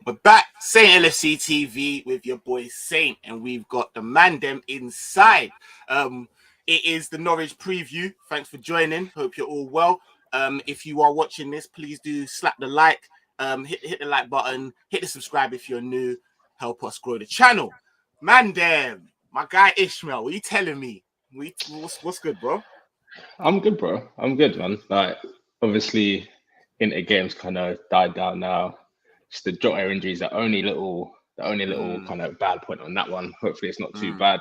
We're back, Saint LFCTV with your boy Saint, and we've got the man them inside. It is the Norwich preview. Thanks for joining. Hope you're all well. If you are watching this, please do slap the like, hit the like button, hit the subscribe if you're new. Help us grow the channel. Man them, my guy Ishmael, what are you telling me? What's good, bro? I'm good, bro. I'm good, man. Like, obviously, Inter games kind of died down now. Just the Jota injuries, the only little kind of bad point on that one. Hopefully, it's not too bad.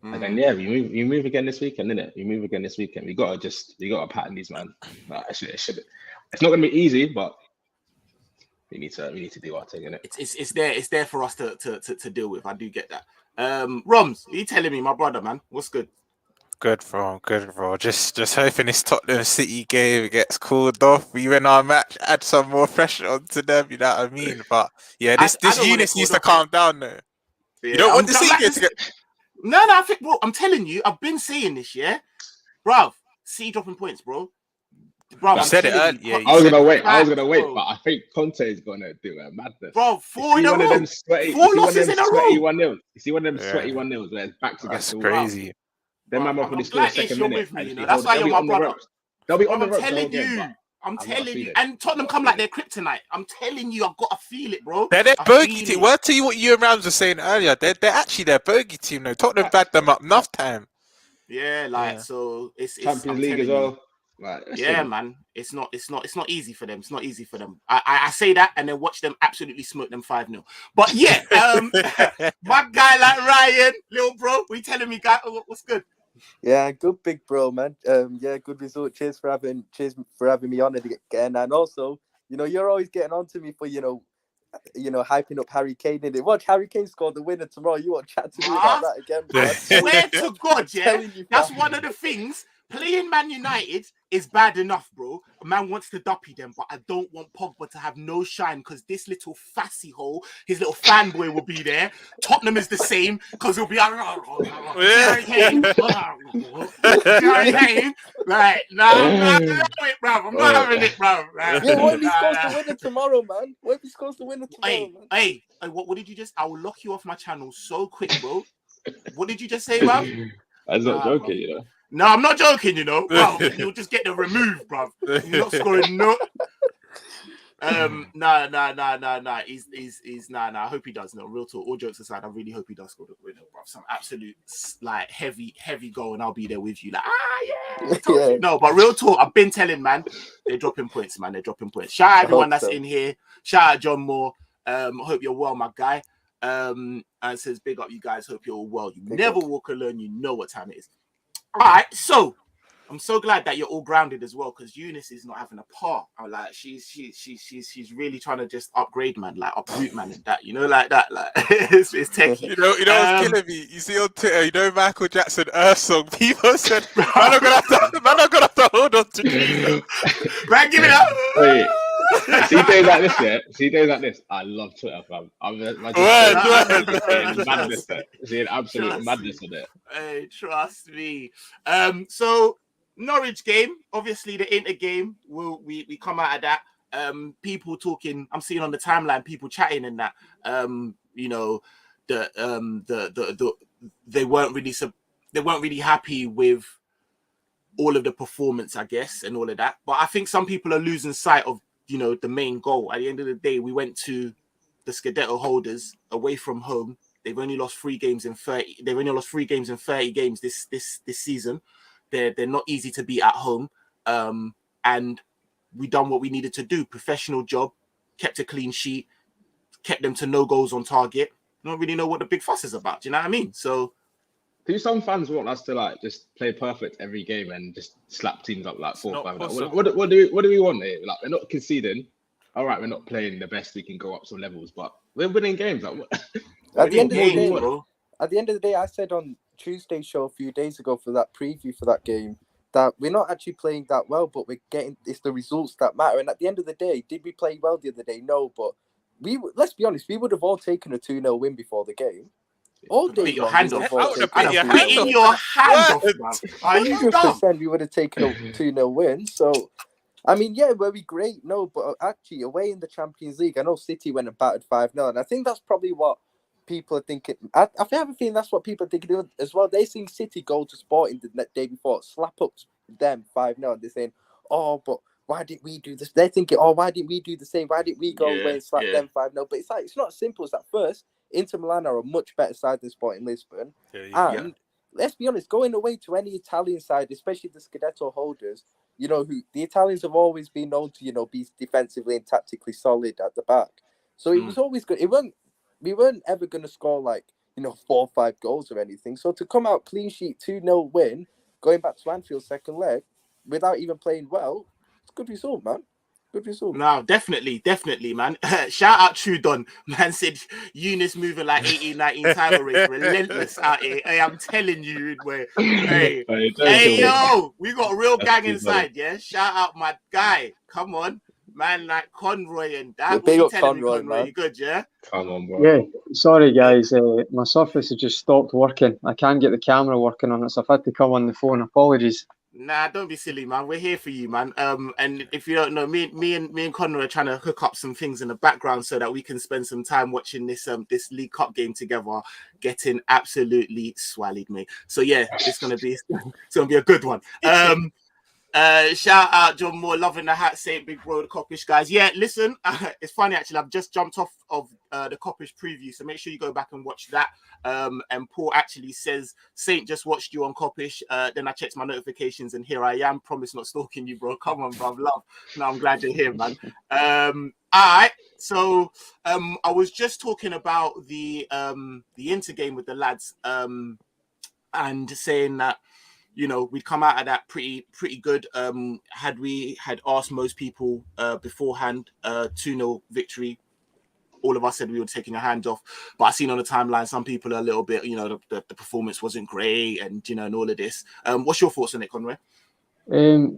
And then you move again this weekend, innit? You move again this weekend. We gotta pattern these, man. It's not gonna be easy, but we need to do our thing, innit? It's there for us to deal with. I do get that. Roms, are you telling me, my brother, man? What's good? Good, bro. Just hoping this Tottenham City game gets called off. We win our match, add some more pressure onto them. You know what I mean? But yeah, this unit needs to calm down, though. Yeah, you don't want the City to get. No, I think, bro. I'm telling you, I've been saying this, yeah, bro. City dropping points, bro. Bro, I said it earlier. I was gonna wait, but I think Conte is gonna do a madness. Bro, four losses in a row. 1-0. You see one of them sweaty 1-0s where it's back to back. That's crazy. Then my mum probably scored a second minute. That's why you're my brother. They'll be on the ropes. I'm telling you. And Tottenham come like they're kryptonite. I'm telling you, I've got to feel it, bro. They're their bogey team. Well, I'll tell you what you and Rams were saying earlier. They're actually their bogey team, though. Tottenham bagged them up enough time. Yeah, so it's Champions League as well. Man, it's not easy for them. It's not easy for them. I say that and then watch them absolutely smoke them 5-0. But yeah, my guy like Ryan, little bro, what you telling me, guy? What's good? Yeah, good big bro, man. Yeah, good result. Cheers for having me on again. And also, you're always getting on to me for hyping up Harry Kane in it. Watch Harry Kane score the winner tomorrow. You want to chat to me about that again, bro? I swear to God, yeah. That's one of the things. Playing Man United is bad enough, bro. A man wants to duppy them, but I don't want Pogba to have no shine because this little fassy hole, his little fanboy will be there. Tottenham is the same because he'll be like, Harry Kane. Right, no, I'm not having it, bro. I'm not having it, bro. Yeah, what if he scores the winner tomorrow, man? What if he scores the winner tomorrow, man? Hey, what did you just... I will lock you off my channel so quick, bro. What did you just say, bro? I was not joking, No, I'm not joking, bro. You'll just get the remove, bro. You're not scoring no. Nah. He's nah. I hope he does. No, real talk. All jokes aside, I really hope he does score the winner, bro. Some absolute like heavy goal, and I'll be there with you. Like, yeah. No, but real talk. I've been telling, man. They're dropping points, man. They're dropping points. Shout out everyone that's in here. Shout out John Moore. I hope you're well, my guy. And says big up, you guys. Hope you're all well. You never walk alone. You know what time it is. All right, so I'm so glad that you're all grounded as well because Eunice is not having a par. I'm like, she's really trying to just upgrade, man, like uproot, man, and that, like that, like it's techie. You know what's killing me? You see on Twitter, Michael Jackson Earth song. People said, "Man, I'm gonna have to hold on to you." Man, give it up. Wait. See days like this, yeah. See days like this. I love Twitter, fam. Madness there. See absolute madness on it. Hey, trust me. So Norwich game, obviously the Inter game. We come out of that. People talking. I'm seeing on the timeline people chatting and that. They weren't really happy with all of the performance, I guess, and all of that. But I think some people are losing sight of the main goal. At the end of the day, we went to the Scudetto holders away from home. They've only lost 3 games in 30. They've only lost 3 games in 30 games this season. They're not easy to beat at home. And we done what we needed to do. Professional job, kept a clean sheet, kept them to no goals on target. I don't really know what the big fuss is about. Do you know what I mean? So do some fans want us to just play perfect every game and just slap teams up like 4 or 5? What do we want here? Like, we're not conceding. All right, we're not playing the best. We can go up some levels, but we're winning games. Like, at the end of the day, I said on Tuesday's show a few days ago for that preview for that game that we're not actually playing that well, but it's the results that matter. And at the end of the day, did we play well the other day? No, but let's be honest, we would have all taken a 2-0 win before the game. All day, your hand off. I would have beat your hand off. Are you dumb? 100% we would have taken a 2-0 win. So I mean, yeah, were we great? No, but actually, away in the Champions League, I know City went and battered 5-0, and I think that's probably what people are thinking. I have a feeling that's what people are thinking as well. They seen City go to Sporting the day before, slap up them 5-0, and they're saying, oh, but why didn't we do this? They're thinking, oh, why didn't we do the same? Why didn't we go away and slap them 5-0? But it's like, it's not as simple as that. First, Inter Milan are a much better side than Sporting Lisbon. And let's be honest, going away to any Italian side, especially the Scudetto holders, you know, who the Italians have always been known to, you know, be defensively and tactically solid at the back. So it was always good. We weren't ever going to score like, you know, 4 or 5 goals or anything. So to come out clean sheet 2-0 win, going back to Anfield second leg, without even playing well, it's a good result, man. Good result. No, definitely, man. Shout out Trudon. Man said Eunice moving like 18, 19 timer race. Relentless out here. Hey, I'm telling you, boy. Hey, yo, we got a real gang inside, yeah? Shout out my guy. Come on. Man, like Conroy and that. Big up Conroy, man. You good, yeah? Come on, bro. Yeah, sorry, guys. My Surface has just stopped working. I can't get the camera working on it, so I've had to come on the phone. Apologies. Nah, don't be silly, man. We're here for you, man. And if you don't know, me and Conor are trying to hook up some things in the background so that we can spend some time watching this League Cup game together, getting absolutely swallowed, mate. So yeah, it's gonna be a good one. Shout out John Moore, loving the hat, saying big bro, the Coppish guys. Yeah, listen, it's funny actually. I've just jumped off of the Coppish preview, so make sure you go back and watch that. And Paul actually says, Saint just watched you on Coppish. Then I checked my notifications, and here I am. Promise not stalking you, bro. Come on, bro, love. No, I'm glad you're here, man. All right. So I was just talking about the Inter game with the lads, and saying that, you know, we'd come out of that pretty good. Had we asked most people beforehand, 2-0 victory, all of us said we were taking our hand off. But I seen on the timeline some people are a little bit, you know, the performance wasn't great, and you know, and all of this. What's your thoughts on it, Conway? I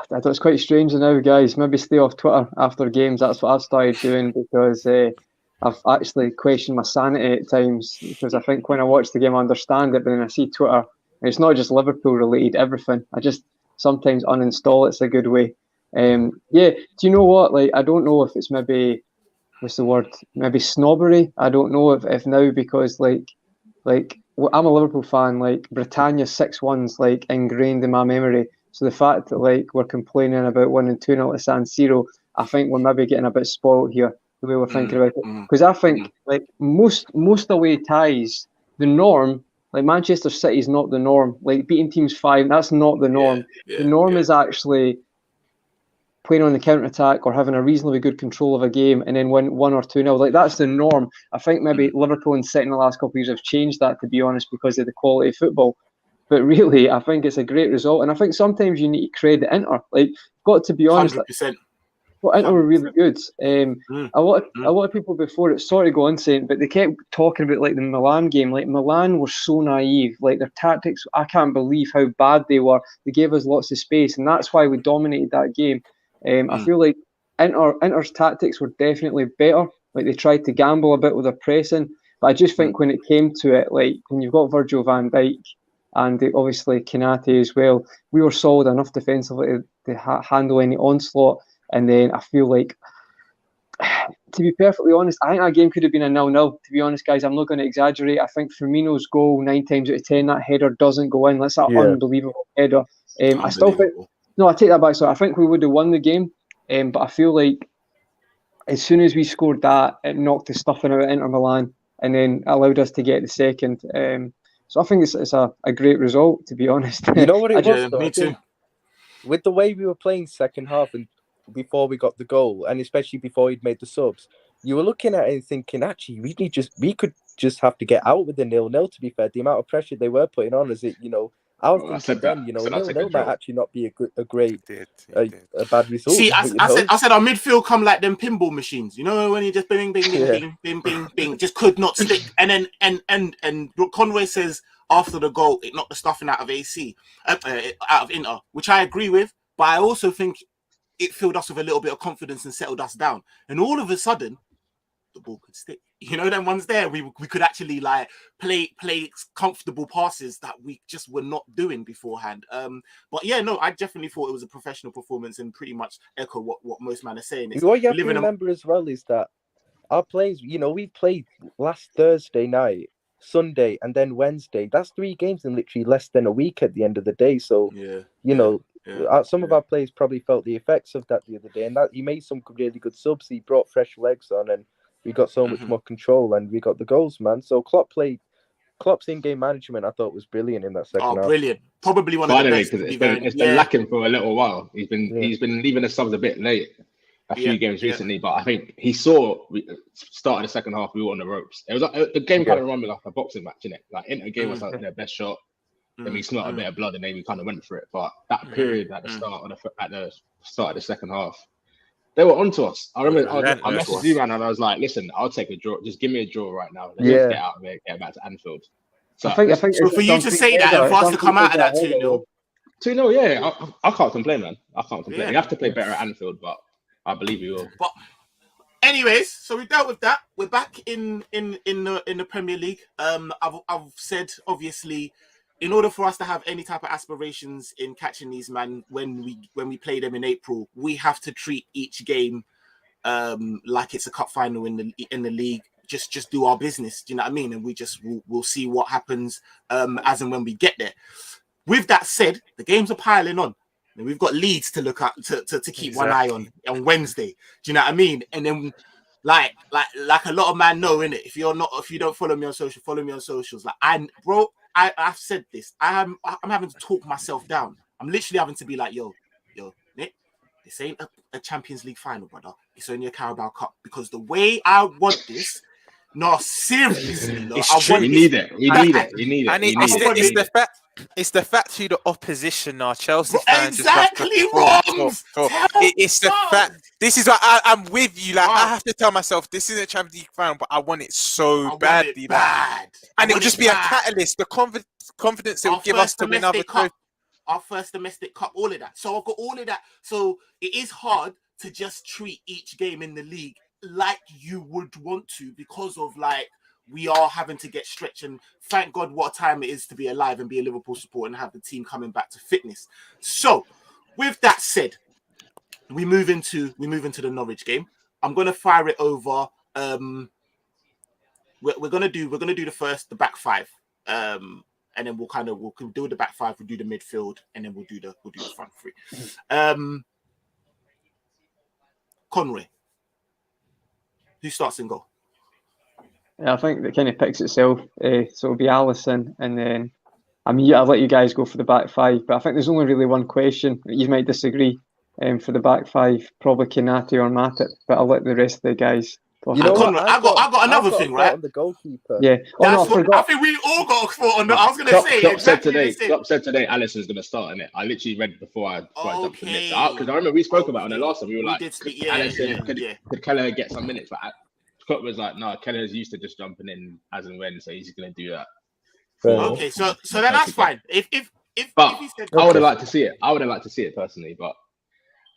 thought it's quite strange now, guys. Maybe stay off Twitter after games. That's what I've started doing, because I've actually questioned my sanity at times, because I think when I watch the game I understand it, but then I see Twitter. It's not just Liverpool related, everything. I just sometimes uninstall. It's a good way. Do you know what? Like, I don't know if it's maybe, what's the word? Maybe snobbery. I don't know if now, because like I'm a Liverpool fan. Like, Britannia 6-1's like ingrained in my memory. So the fact that like we're complaining about winning 2-0 at San Siro, I think we're maybe getting a bit spoiled here, the way we're thinking about it. Because I think like most away ties, the norm. Like, Manchester City is not the norm. Like, beating teams 5, that's not the norm. The norm is actually playing on the counter-attack or having a reasonably good control of a game and then win 1 or 2-0. Like, that's the norm. I think maybe Liverpool and City in the last couple of years have changed that, to be honest, because of the quality of football. But really, I think it's a great result. And I think sometimes you need to credit Inter. Like, got to be honest. 100%. Well, Inter were really good. A lot of people before it, sorry to go on saying, but they kept talking about like the Milan game. Like, Milan were so naive. Like, their tactics, I can't believe how bad they were. They gave us lots of space, and that's why we dominated that game. I feel like Inter's tactics were definitely better. Like, they tried to gamble a bit with their pressing, but I just think when it came to it, like when you've got Virgil van Dijk and obviously Konate as well, we were solid enough defensively to handle any onslaught. And then I feel like, to be perfectly honest, I think that game could have been a 0-0. To be honest, guys, I'm not going to exaggerate. I think Firmino's goal, 9 times out of 10, that header doesn't go in. That's an unbelievable header. I still think, no, I take that back. So I think we would have won the game. But I feel like as soon as we scored that, it knocked the stuffing out of Inter Milan and then allowed us to get the second. So I think it's a great result, to be honest. You know what it was, though? Me too. With the way we were playing second half and before we got the goal, and especially before he'd made the subs, you were looking at it and thinking, actually, we could just have to get out with the 0-0, to be fair. The amount of pressure they were putting on us, you know, I was thinking then, you know, 0-0 might actually not be a bad result. See, I said our midfield come like them pinball machines, you know, when you just bing, bing, bing, bing, bing, bing, just could not stick. And then, and Conway says after the goal, it knocked the stuffing out of out of Inter, which I agree with, but I also think it filled us with a little bit of confidence and settled us down. And all of a sudden, the ball could stick. You know, them ones there, we could actually like play comfortable passes that we just were not doing beforehand. But yeah, no, I definitely thought it was a professional performance and pretty much echo what most men are saying. What you have to remember as well is that our plays, you know, we played last Thursday night, Sunday, and then Wednesday. That's 3 games in literally less than a week at the end of the day. So, some of our players probably felt the effects of that the other day, and that he made some really good subs. He brought fresh legs on, and we got so much more control, and we got the goals, man. So Klopp's in-game management, I thought, was brilliant in that second half. Oh, brilliant! Probably one of the best. Because it's been lacking for a little while. He's been leaving the subs a bit late. A few games recently, but I think he saw we started the second half. We were on the ropes. It was like, the game kind of reminded me like a boxing match, innit? Like in the game was like their best shot. Then we smelled a bit of blood, and then we kind of went for it. But that period at the start of the second half, they were onto us. I remember I messaged you, man, and I was like, "Listen, I'll take a draw. Just give me a draw right now. Let's just get out of it, get back to Anfield." So I think so for you to say that and for us to come out of that 2-0, 2-0, yeah, I can't complain, man. I can't complain. You have to play better at Anfield, but I believe you will. But anyways, so we dealt with that. We're back in the Premier League. I've said obviously, in order for us to have any type of aspirations in catching these man when we play them in April, we have to treat each game like it's a cup final in the league. Just do our business. Do you know what I mean? And we'll see what happens as and when we get there. With that said, the games are piling on. And we've got Leeds to look at to keep one eye on Wednesday. Do you know what I mean? And then like a lot of man know, innit? If you don't follow me on social, follow me on socials. Like I've said this. I'm having to talk myself down. I'm literally having to be like, yo, Nick, this ain't a Champions League final, brother. It's only a Carabao Cup. Because the way I want this, no, seriously, no, you need it. And it's the fact who the opposition are. Chelsea fans exactly wrong. It's the fact. This is why I'm with you. Like I have to tell myself this isn't a Champions League final, but I want it so badly. And it will just be a catalyst. The confidence it will give us to win other trophies. Our first domestic cup, all of that. So I've got all of that. So it is hard to just treat each game in the league like you would want to, because of like we are having to get stretched, and thank God what a time it is to be alive and be a Liverpool supporter and have the team coming back to fitness. So with that said, we move into the Norwich game. I'm gonna fire it over. We're gonna do the back five. And then we'll do the back five, we'll do the midfield, and then we'll do the front three. Conway, who starts in goal? I think that kind of picks itself. So it'll be Alisson, and then I'll let you guys go for the back five. But I think there's only really one question. You might disagree. For the back five, probably Konate or Matip, but I'll let the rest of the guys. You know what? I got another thing, right? On the goalkeeper. Yeah. I think we all got a thought on that. I was going to say. Klopp said today, Alisson's going to start in it. I literally read before I jumped in it. Because I remember we spoke about it on the last time. We were like, Alisson, could Keller get some minutes? But Klopp was like, no, Keller's used to just jumping in as and when, so he's going to do that. Okay, so then that's fine. If I would have liked to see it. I would have liked to see it personally, but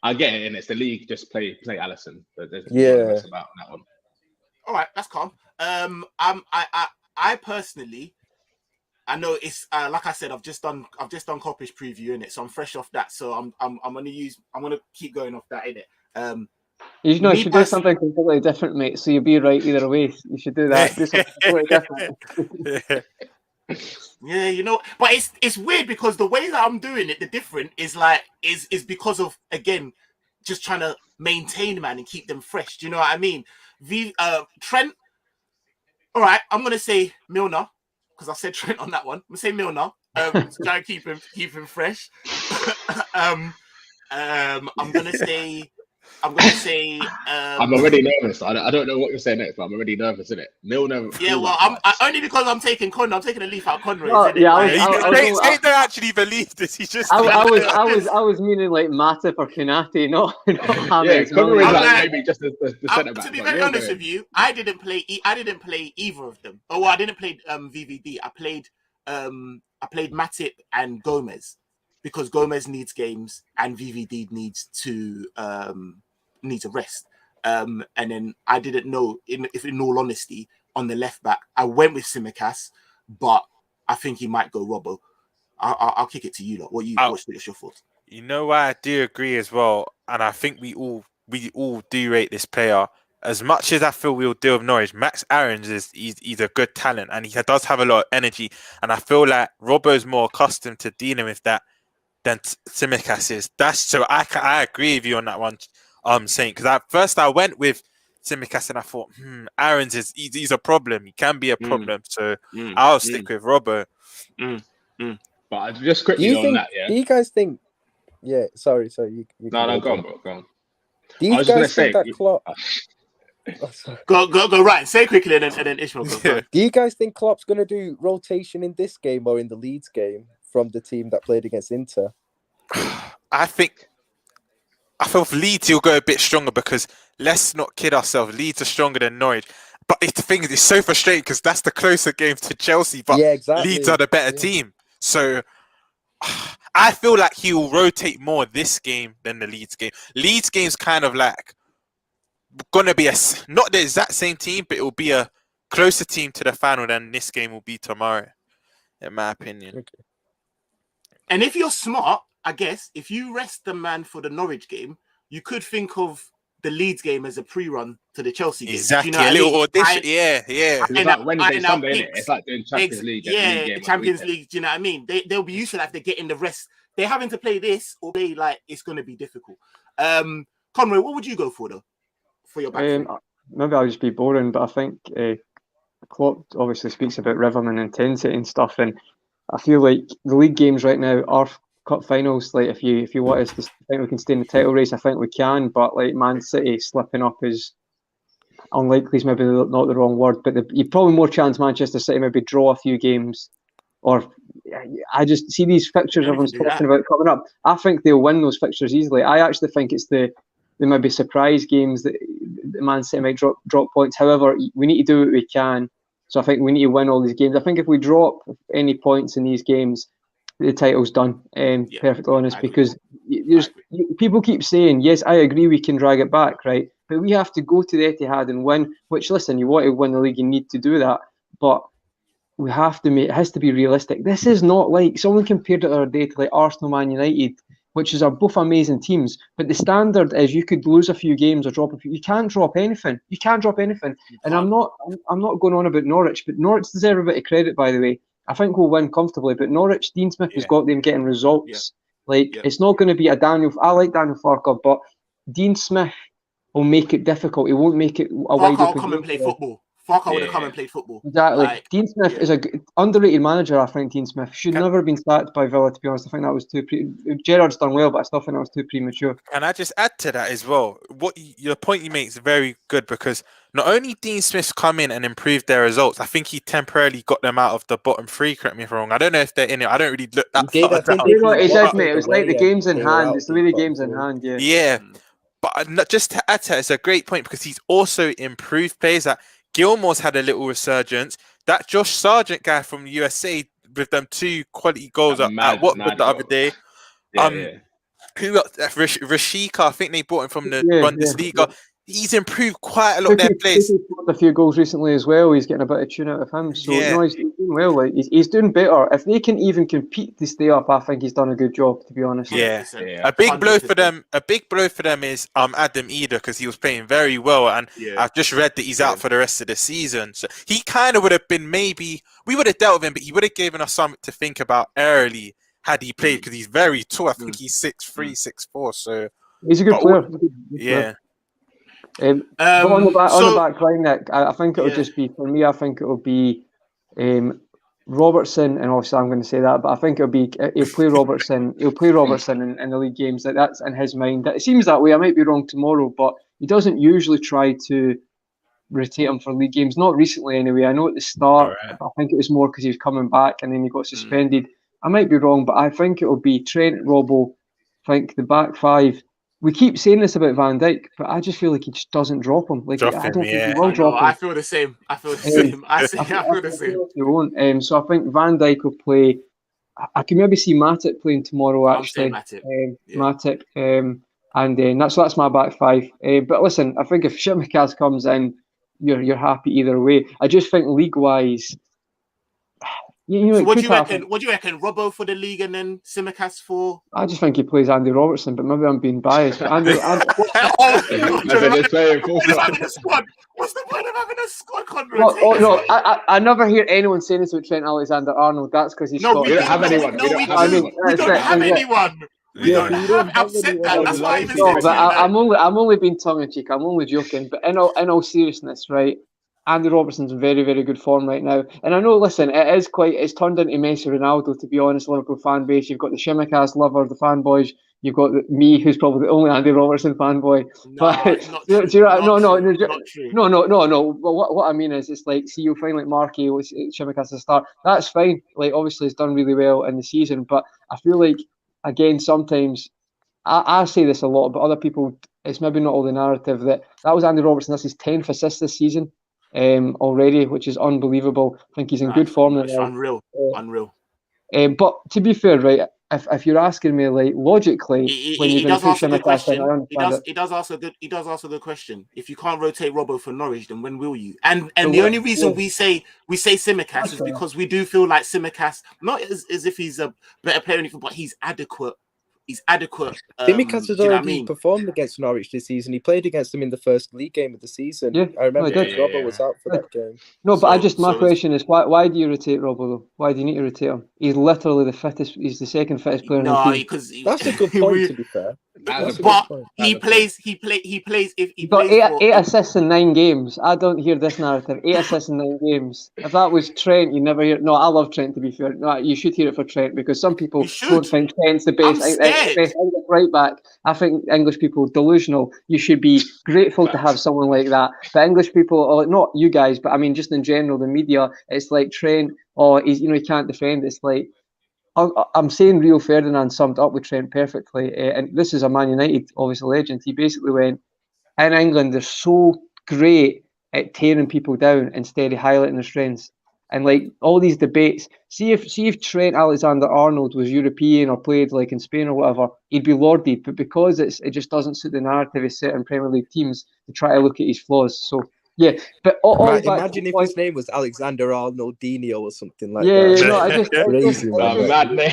I get it, and it's the league. Just play Alisson. But there's nothing about that one. All right, that's calm. I personally, I know it's like I said, I've just done Coppish preview in it, so I'm fresh off that. So I'm gonna keep going off that in it. You know, you should do something completely different, mate. So you'll be right either way. You should do that. Do something completely different. Yeah, you know, but it's weird because the way that I'm doing it, the different is because of, again, just trying to maintain, man, and keep them fresh. Do you know what I mean? Trent. All right, I'm gonna say Milner because I said Trent on that one. I'm gonna say Milner. Try to keep him fresh. I'm gonna say. I'm already nervous. I don't know what you're saying next, but I'm already nervous, isn't it? Milner. Yeah, well, only because I'm taking Conroy. I'm taking a leaf out of Conroy. I don't actually believe this. He's just. I was meaning like Matip or Konate, not Conroy is like maybe just the centre back. To be very honest with you, I didn't play either of them. Oh, well, I didn't play VVD. I played Matip and Gomez, because Gomez needs games and VVD needs a rest. And then I didn't know, in all honesty, on the left back, I went with Tsimikas, but I think he might go Robbo. I'll kick it to you lot. What's your thoughts? You know why I do agree as well, and I think we all do rate this player. As much as I feel we'll deal with Norwich, Max Aarons he's a good talent, and he does have a lot of energy. And I feel like Robbo's more accustomed to dealing with that than Tsimikas is. So I agree with you on that one. Saying, because at first I went with Tsimikas and I thought, Aarons he's a problem. He can be a problem. So I'll stick with Robbo. But I just quickly on that, Do you guys think? Yeah, sorry. You no, go on, bro. Go on. Do you guys think that Klopp? Go right. Say quickly, and then Ishmael. Go. Do you guys think Klopp's gonna do rotation in this game or in the Leeds game from the team that played against Inter? I feel for Leeds he'll go a bit stronger, because let's not kid ourselves, Leeds are stronger than Norwich. But the thing is, it's so frustrating because that's the closer game to Chelsea, but Leeds are the better team. So I feel like he will rotate more this game than the Leeds game. Leeds game's kind of like gonna be not the exact same team, but it will be a closer team to the final than this game will be tomorrow, in my opinion. Okay. And if you're smart, I guess, if you rest the man for the Norwich game, you could think of the Leeds game as a pre-run to the Chelsea game. Exactly, You know a little audition. Yeah. It's like Wednesday, Sunday, isn't it? It's like doing Champions League. Yeah, Champions League. Do you know what I mean? They'll be used to that if they're getting the rest. They're having to play this, or it's going to be difficult. Conway, what would you go for though? For your back? Maybe I'll just be boring, but I think Klopp obviously speaks about rhythm and intensity and stuff, and I feel like the league games right now are cup finals. Like if you want us to think we can stay in the title race, I think we can. But like Man City slipping up is unlikely. Is maybe not the wrong word, but you probably more chance Manchester City maybe draw a few games. Or I just see these fixtures everyone's talking about coming up. I think they'll win those fixtures easily. I actually think it's the maybe surprise games that Man City might drop points. However, we need to do what we can. So I think we need to win all these games. I think if we drop any points in these games, the title's done. Perfectly honest, because people keep saying, yes, I agree we can drag it back, right? But we have to go to the Etihad and win. Which, listen, you want to win the league, you need to do that. But we have to it has to be realistic. This is not like someone compared it the other day to like Arsenal, Man United, which are both amazing teams. But the standard is you could lose a few games or drop a few. You can't drop anything. And I'm not going on about Norwich, but Norwich deserve a bit of credit, by the way. I think we'll win comfortably. But Norwich, Dean Smith has got them getting results. It's not going to be a Daniel. I like Daniel Farker, but Dean Smith will make it difficult. He won't make it a wide open. Farker will come and play football. Farker would have come and played football. Exactly. Dean Smith is a underrated manager, I think. Dean Smith should never have been sacked by Villa, to be honest. I think that was too Gerrard's done well, but I still think that was too premature. Can I just add to that as well? Your point you make is very good, because not only Dean Smith's come in and improved their results, I think he temporarily got them out of the bottom three. Correct me if I'm wrong. I don't know if they're in it. I don't really look that far down. He did, mate. It was like the game's in hand. It's the way the game's in hand, Yeah. But just to add to that, it's a great point, because he's also improved players. That Gilmore's had a little resurgence. That Josh Sargent guy from the USA with them 2 quality goals at Watford the other day. Who else? Rashika, I think they bought him from the Bundesliga. He's improved quite a lot of their players. He's scored a few goals recently as well. He's getting a bit of tune out of him. So he's doing well. Like, he's doing better. If they can even compete to stay up, I think he's done a good job, to be honest. Yeah. A big blow for them. A big blow for them is Adam Eder, because he was playing very well, and I've just read that he's out for the rest of the season. So he kind of would have been, maybe we would have dealt with him, but he would have given us something to think about early had he played, because he's very tall. I think he's 6'3", 6'4". So he's a good player. On the back line, Nick, I think it would just be, for me, I think it will be Robertson, and obviously I'm going to say that, but I think it'll be he'll play Robertson in the league games. That's in his mind. It seems that way. I might be wrong tomorrow, but he doesn't usually try to rotate him for league games. Not recently, anyway. I know at the start, I think it was more because he was coming back and then he got suspended. I might be wrong, but I think it will be Trent, Robbo. I think the back five. We keep saying this about Van Dijk, but I just feel like he just doesn't drop him. I don't think he will drop him. I feel the same. I feel the same. He won't. So I think Van Dijk will play. I can maybe see Matip playing tomorrow. Actually, Matip. And that's my back five. But listen, I think if Tsimikas comes in, you're happy either way. I just think league-wise, so what do you reckon? What do you reckon? Robbo for the league and then Tsimikas for? I just think he plays Andy Robertson, but maybe I'm being biased. But Andy What's the point of having a squad, Conrad? No, I never hear anyone saying this about Trent Alexander-Arnold. That's because he's Scottish. We don't have anyone. We don't have anyone. We don't have. I've said that. That's why I even said that. I'm only being tongue-in-cheek. I'm only joking. But in all seriousness, right? Andy Robertson's in very, very good form right now. And I know, listen, it's turned into Messi Ronaldo, to be honest, Liverpool fan base. You've got the Tsimikas lover, the fanboys. You've got me, who's probably the only Andy Robertson fanboy. No, Well, what I mean is, it's like, see, you find like Marky with Tsimikas at the start. That's fine. Like, obviously, he's done really well in the season. But I feel like, again, sometimes, I say this a lot, but other people, it's maybe not all the narrative that was Andy Robertson. That's his 10th assist this season. Already, which is unbelievable. I think he's in good form now. Unreal. But to be fair, right, if you're asking me, like, logically, he does ask a good question. He does ask a good question. If you can't rotate Robbo for Norwich, then when will you? And the only reason we say Tsimikas is because we do feel like Tsimikas, not as if he's a better player or anything, but he's adequate. He's adequate. Tsimikas has already performed against Norwich this season. He played against them in the first league game of the season. Yeah, I remember Robbo was out for that game. No, but my question is, why do you rotate Robbo though? Why do you need to rotate him? He's literally the fittest. He's the second fittest player in the team. Because that's a good point. To be fair, but he plays. If he got plays eight assists in 9 games. I don't hear this narrative. 8 assists in 9 games. If that was Trent, you never hear. No, I love Trent. To be fair, no, you should hear it for Trent because some people don't think Trent's the best. Best right back. I think English people delusional. You should be grateful to have someone like that. But English people, not you guys, but I mean just in general, the media, it's like Trent. He can't defend. It's like I'm saying Rio Ferdinand summed up with Trent perfectly. And this is a Man United, obviously legend. He basically went, in England, they're so great at tearing people down instead of highlighting their strengths. And like all these debates, see if Trent Alexander-Arnold was European or played like in Spain or whatever, he'd be lauded. But because it just doesn't suit the narrative of certain Premier League teams to try to look at his flaws. So yeah, but imagine if his name was Alexander-Arnold Dino or something like that. Yeah, no, I just crazy, man. Mad name.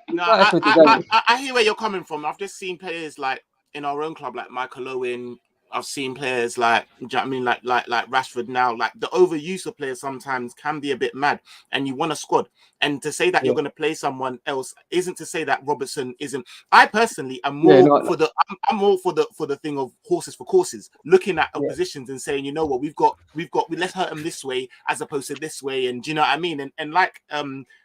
No, I hear where you're coming from. I've just seen players like in our own club, like Michael Owen. I've seen players like, do you know what I mean, like Rashford now. Like the overuse of players sometimes can be a bit mad, and you want a squad. And to say that you're going to play someone else isn't to say that Robertson isn't. I personally am more I'm more for the thing of horses for courses, looking at oppositions and saying, you know what, let's hurt them this way as opposed to this way. And do you know what I mean? And like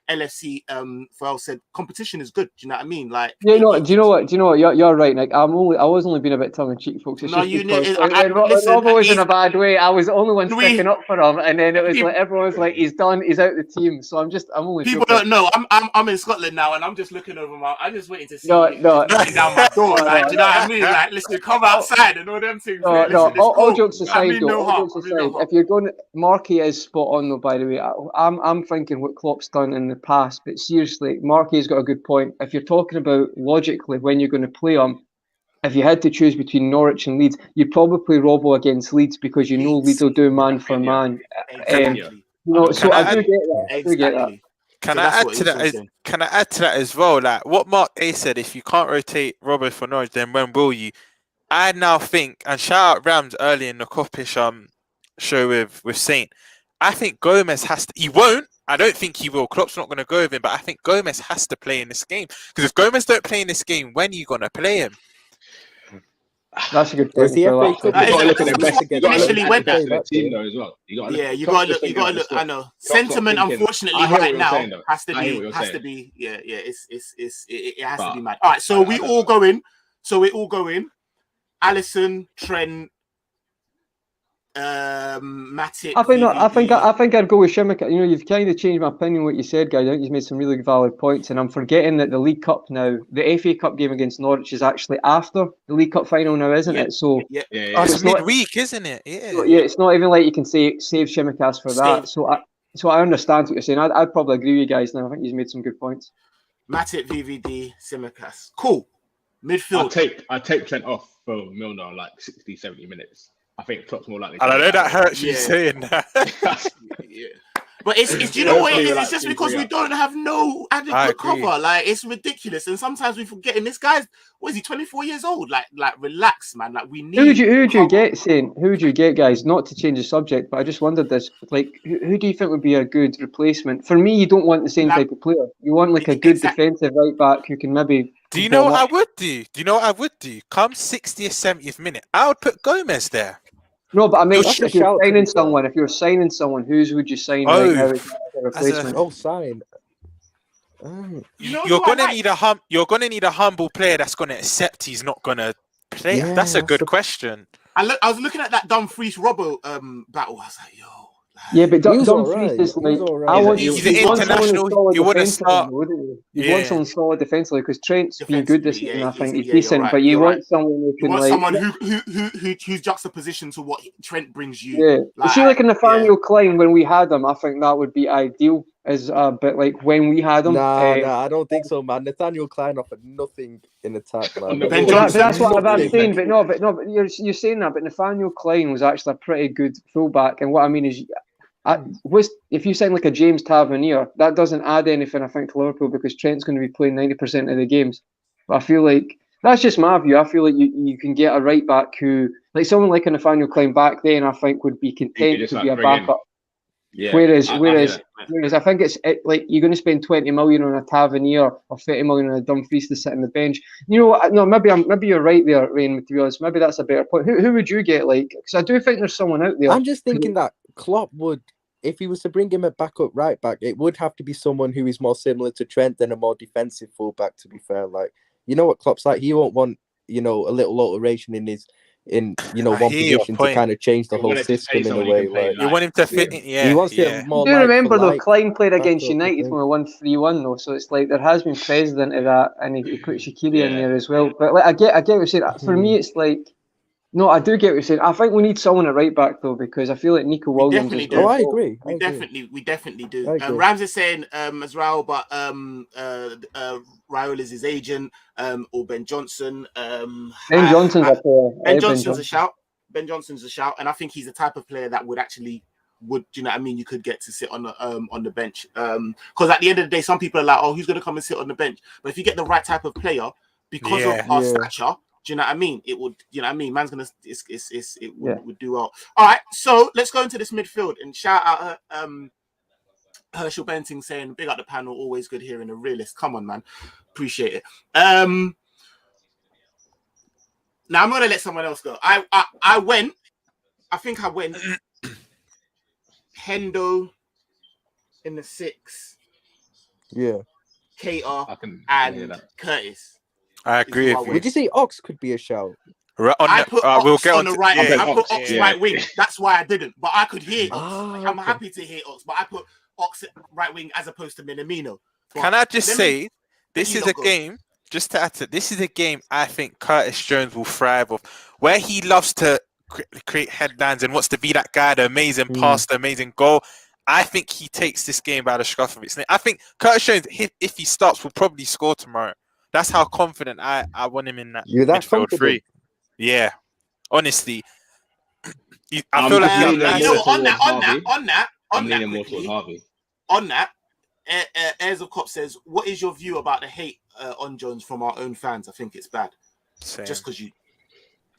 LFC Pharrell said, competition is good. Do you know what I mean? Like do you know what? You're right, Nick. I was only being a bit tongue in cheek, folks. It's Robbo was in a bad way. I was the only one sticking up for him, and then it was like everyone was like, he's done, he's out the team. So I'm only. People don't know. I'm in Scotland now, and I'm just looking over I'm just waiting to see knocking down my door. Like, do you know what I mean? Like, listen, come outside and all them things. All jokes aside, if you're going, Marky is spot on though. By the way, I'm thinking what Klopp's done in the past, but seriously, Marky's got a good point. If you're talking about logically when you're going to play him, if you had to choose between Norwich and Leeds, you'd probably play Robbo against Leeds because you know Leeds will do man for man. So I do get that. Can I add to that as well? Like what Mark A said, if you can't rotate Robbo for Norwich, then when will you? I now think, and shout out Rams early in the Coppish show with Saint. I think Gomez has to. He won't. I don't think he will. Klopp's not going to go with him, but I think Gomez has to play in this game because if Gomez don't play in this game, when are you going to play him? That's a good point. Initially, when team though as well. You got to look. I know sentiment, unfortunately, right now has to be. It has to be mad. All right, so we're all going. Alisson, Trent, Matip. I think I'd go with Tsimikas. You know, you've kind of changed my opinion on what you said, guys. I think you've made some really valid points, and I'm forgetting that the League Cup now, the FA Cup game against Norwich is actually after the League Cup final now, isn't it? So it's midweek, isn't it? It's not even like you can say save Tsimikas for that. So I understand what you're saying. I'd probably agree with you guys now. I think you've made some good points. Matip, VVD, Tsimikas. Cool. Midfield. I take Trent off for Milner like 60, 70 minutes. I think Klopp's more likely. And I know that hurts you saying that. Yeah. But it's you know what it is? It's just because we don't have no adequate cover. Like, it's ridiculous. And sometimes we forget. And this guy's, what is he, 24 years old? Like relax, man. Like, we need. Who would you get, Saint? Who would you get, guys? Not to change the subject, but I just wondered this. Like, who do you think would be a good replacement? For me, you don't want the same type of player. You want like a good defensive right back who can maybe. Do you know what I would do? Come 60th, 70th minute, I would put Gomez there. No, but I mean, if you're signing someone, whose would you sign right now as a replacement? Sign. You're gonna need a humble player that's gonna accept he's not gonna play. Yeah, that's a good question. I was looking at that Dumfries Robbo battle. I was like, yo. Yeah, but Dumfries is like, he's an international. He wouldn't start. You want someone solid defensively because Trent's been good this season. I think he's decent, right, but you want someone who can someone who's juxtaposition to what Trent brings you. Yeah, you see, like in Nathaniel Klein when we had him, I think that would be ideal. But like when we had him, I don't think so, man. Nathaniel Klein offered nothing in attack, man. That's what I'm saying. But you're saying that. But Nathaniel Klein was actually a pretty good fullback, and what I mean is. If you sign like a James Tavernier, that doesn't add anything, I think, to Liverpool because Trent's going to be playing 90% of the games. But I feel like that's just my view. I feel like you can get a right back who, like someone like a Nathaniel Klein back then, I think would be content to be a backup. Yeah, whereas I think it's like you're going to spend 20 million on a Tavernier or 30 million on a Dumfries to sit on the bench. You know what? No, maybe you're right there, Rain. To be honest, maybe that's a better point. Who would you get? Like, because I do think there's someone out there. I'm just thinking that Klopp would. If he was to bring him a backup right back, it would have to be someone who is more similar to Trent than a more defensive fullback, to be fair. Like, you know what Klopp's like? He won't want, a little alteration in one position to kind of change the whole system in a way. Like, you want him to fit in, he wants to more. Do you remember though, Klein played against United when we won 3-1 though, so it's like there has been precedent of that, and he put Shaqiri in there as well. But like, I get what you're saying. For me, it's like. No, I do get what you're saying. I think we need someone at right back though, because I feel like Nico Williams. We definitely do. Oh, I agree. We definitely do. Rams is saying as well, but Raul is his agent, or Ben Johnson. Ben Johnson's a player. Ben Johnson's a shout. Ben Johnson's a shout, and I think he's the type of player that would actually. Do you know what I mean? You could get to sit on the bench. Because at the end of the day, some people are like, "Oh, who's going to come and sit on the bench?" But if you get the right type of player, because of our stature. Do you know what I mean? It would, man's gonna, would do well. All right, so let's go into this midfield and shout out Herschel Benting saying, "Big up the panel, always good hearing a realist." Come on, man, appreciate it. Now I'm gonna let someone else go. I think I went Hendo in the 6. Yeah, Cater and Curtis. I agree. Would you say Ox could be a shout? I put Ox on the right. I put Ox right wing. That's why I didn't. But I could hear Ox. I'm happy to hear Ox. But I put Ox right wing as opposed to Minamino. Can I just say, this is a game. Just to add to, this is a game I think Curtis Jones will thrive off, where he loves to create headlines and wants to be that guy, the amazing pass, the amazing goal. I think he takes this game by the scruff of its neck. I think Curtis Jones, if he starts, will probably score tomorrow. That's how confident I want him in that midfield 3. Yeah, honestly, I feel like on that, Airs of Cop says, "What is your view about the hate on Jones from our own fans?" I think it's bad. Same. Just because you.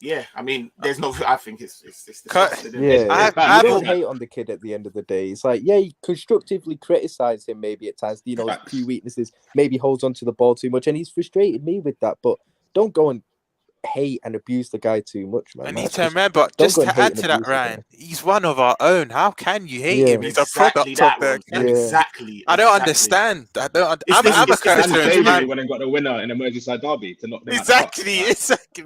Yeah, I mean, there's no. I think it's I don't hate on the kid at the end of the day. It's like, you constructively criticize him maybe at times. A few weaknesses. Maybe holds onto the ball too much, and he's frustrated me with that. But don't go and hate and abuse the guy too much, man. I need to remember, just to add to that, Ryan, he's one of our own. How can you hate him? He's a product of the. Exactly. I don't understand. I'm a Curtis Jones man. When I got the winner in a Merseyside derby to knock them Exactly.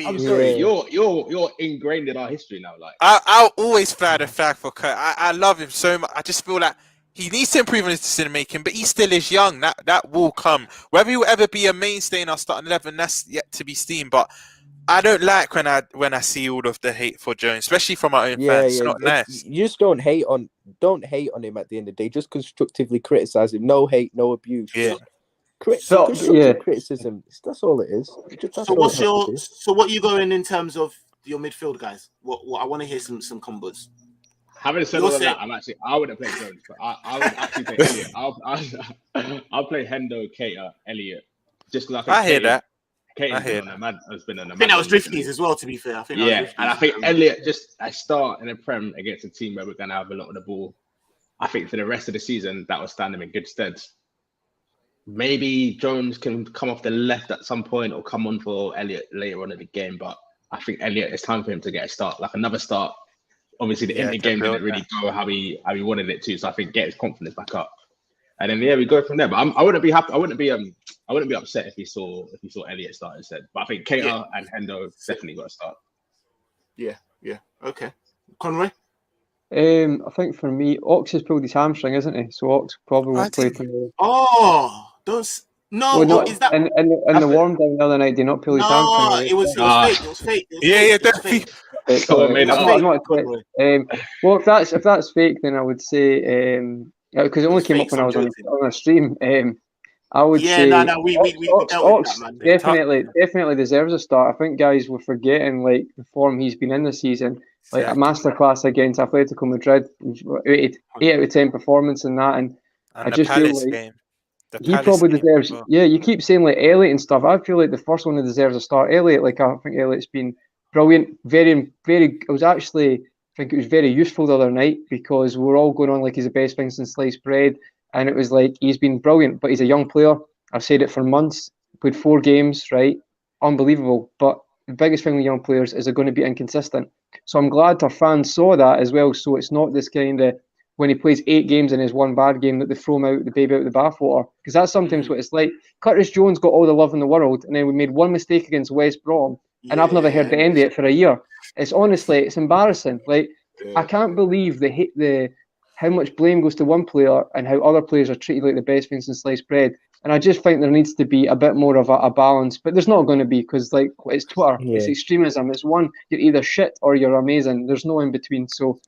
I'm sorry, you're ingrained in our history now. Like, I'll always fly the flag for Kurt. I love him so much. I just feel like he needs to improve on his decision making, but he still is young. That will come. Whether he will ever be a mainstay in our starting 11, that's yet to be seen. But I don't like when I see all of the hate for Jones, especially from our own fans. It's not nice. You just don't hate on him at the end of the day. Just constructively criticize him. No hate, no abuse. Yeah. Constructive criticism. That's all it is. So what are you going in terms of your midfield guys? What I want to hear some combos. Having said all of that, I wouldn't play Jones, but I would actually play Elliot. I'll play Hendo, Keita, Elliot, just because I hear that. Kane's been on a mad. Has been on a I think mad that was Drifties as well. To be fair, and I think Elliot just a start in a Prem against a team where we're gonna have a lot of the ball. I think for the rest of the season that will stand him in good stead. Maybe Jones can come off the left at some point or come on for Elliot later on in the game, but I think Elliot, it's time for him to get a start, like another start. Obviously, the Inter game didn't really go how he wanted it to, so I think get his confidence back up, and then we go from there. But I wouldn't be happy. I wouldn't be upset if he saw Elliot start instead. But I think Keita and Hendo definitely got to start. Yeah. Okay, Conroy. I think for me, Ox has pulled his hamstring, isn't he? So Ox probably won't play tomorrow. Is that in the warm down the other night? Did not pull his hamstring. No, it was fake. Definitely. Well, if that's fake, then I would say because it only came up when I was on a stream. I would say we Ox definitely deserves a start. I think guys were forgetting like the form he's been in this season. Like a masterclass against Atletico Madrid, 8 out of 10 performance in that, and I just feel like he probably deserves. Yeah, you keep saying like Elliot and stuff. I feel like the first one that deserves a start, Elliot. Like I think Elliot's been brilliant, very, very. I think it was very useful the other night because we're all going on like he's the best thing since sliced bread, and it was like he's been brilliant. But he's a young player. I've said it for months. Played 4 games, right? Unbelievable. But the biggest thing with young players is they're going to be inconsistent. So I'm glad our fans saw that as well. So it's not this kind of when he plays 8 games in his one bad game that they throw him out, the baby out the bathwater. Because that's sometimes what it's like. Curtis Jones got all the love in the world, and then we made one mistake against West Brom, and I've never heard the end of it for a year. It's honestly, it's embarrassing. Like I can't believe how much blame goes to one player and how other players are treated like the best things in sliced bread. And I just think there needs to be a bit more of a balance, but there's not going to be because like it's Twitter, it's extremism. It's one, you're either shit or you're amazing. There's no in between. So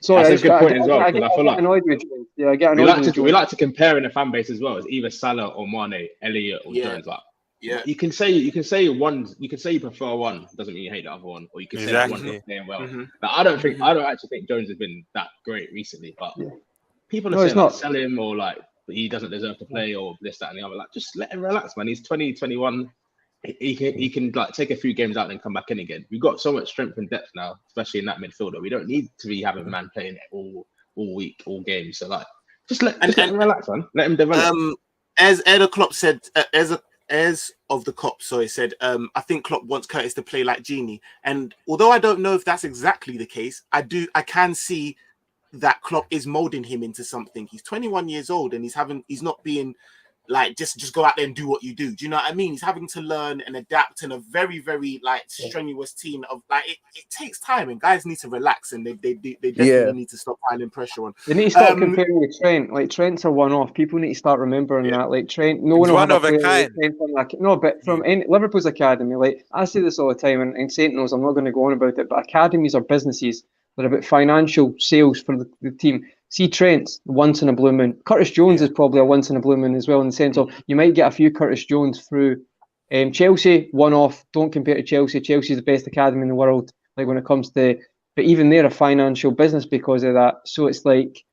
sorry, that's a good point as well. I feel like annoyed with Jones. I get annoyed. We like to compare in the fan base as well. It's either Salah or Mane, Elliot or Jones. Like you can say you prefer one, doesn't mean you hate the other one, or you can say one not playing well. But I don't actually think Jones has been that great recently. But people are saying like, sell him or like. He doesn't deserve to play or this, that, and the other. Like, just let him relax, man. He's 20, 21. He can like take a few games out and then come back in again. We've got so much strength and depth now, especially in that midfielder. We don't need to be having a man playing all week, all games. So like, just let him relax, man. Let him develop. As Ed Klopp said, as of the Klopp, said, I think Klopp wants Curtis to play like Genie. And although I don't know if that's exactly the case, I can see that Klopp is molding him into something. He's 21 years old and he's not being like just go out there and do what you do. Do you know what I mean? He's having to learn and adapt in a very, very like strenuous team of like it takes time and guys need to relax and they definitely need to stop piling pressure on. They need to stop comparing with Trent. Like Trent's a one-off. People need to start remembering that. Like Trent, no one one of a kind. But from Liverpool's academy, like I say this all the time, and Saint knows I'm not going to go on about it, but academies are businesses. They're about financial sales for the team. See Trent, once in a blue moon. Curtis Jones is probably a once in a blue moon as well, in the sense of you might get a few Curtis Jones through Chelsea, one-off. Don't compare to Chelsea. Chelsea's the best academy in the world, like when it comes to, but even they're a financial business because of that. So it's like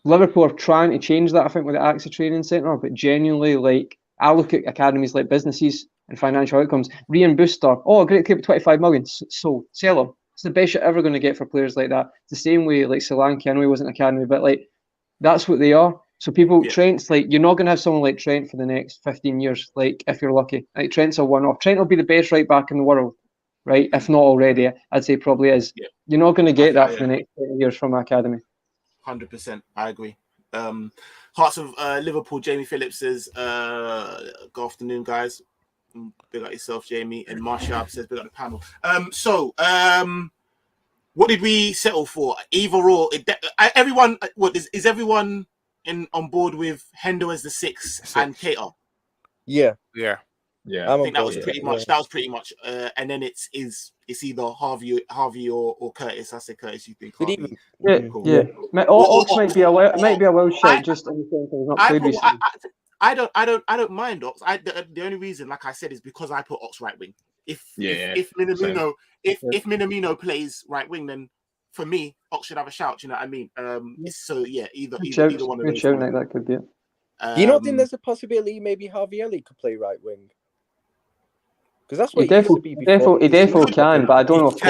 Liverpool are trying to change that, I think, with the AXA training centre, but genuinely, like, I look at academies like businesses and financial outcomes. Rian Booster, great clip, 25 million, so sell him. It's the best you're ever going to get for players like that. It's the same way like Solanke, I know he wasn't academy, but like that's what they are. So Trent's like, you're not going to have someone like Trent for the next 15 years, like if you're lucky. Like Trent's a one-off. Trent will be the best right back in the world, right? If not already, I'd say probably is. Yeah. You're not going to get that for the next 20 years from academy. 100%, I agree. Hearts of Liverpool, Jamie Phillips says, good afternoon, guys. Big up yourself, Jamie. And Marshall says, big up the panel. What did we settle for? Either or. Everyone, is everyone on board with Hendo as the 6 and Keita? Yeah. I think that was pretty much. That was pretty much. And then it's either Harvey or Curtis. I said Curtis. You think Harvey? Yeah. Ox might be a well shot. Just in the sense he's not played recently. I don't mind Ox. The only reason, like I said, is because I put Ox right wing. If Minamino plays right wing, then for me, Ox should have a shout. Do you know what I mean? So yeah, either one of those. Like that could be it. Do you not think there's a possibility maybe Harvey Elliott could play right wing? Because that's what he used to be before. He definitely can, but I don't know if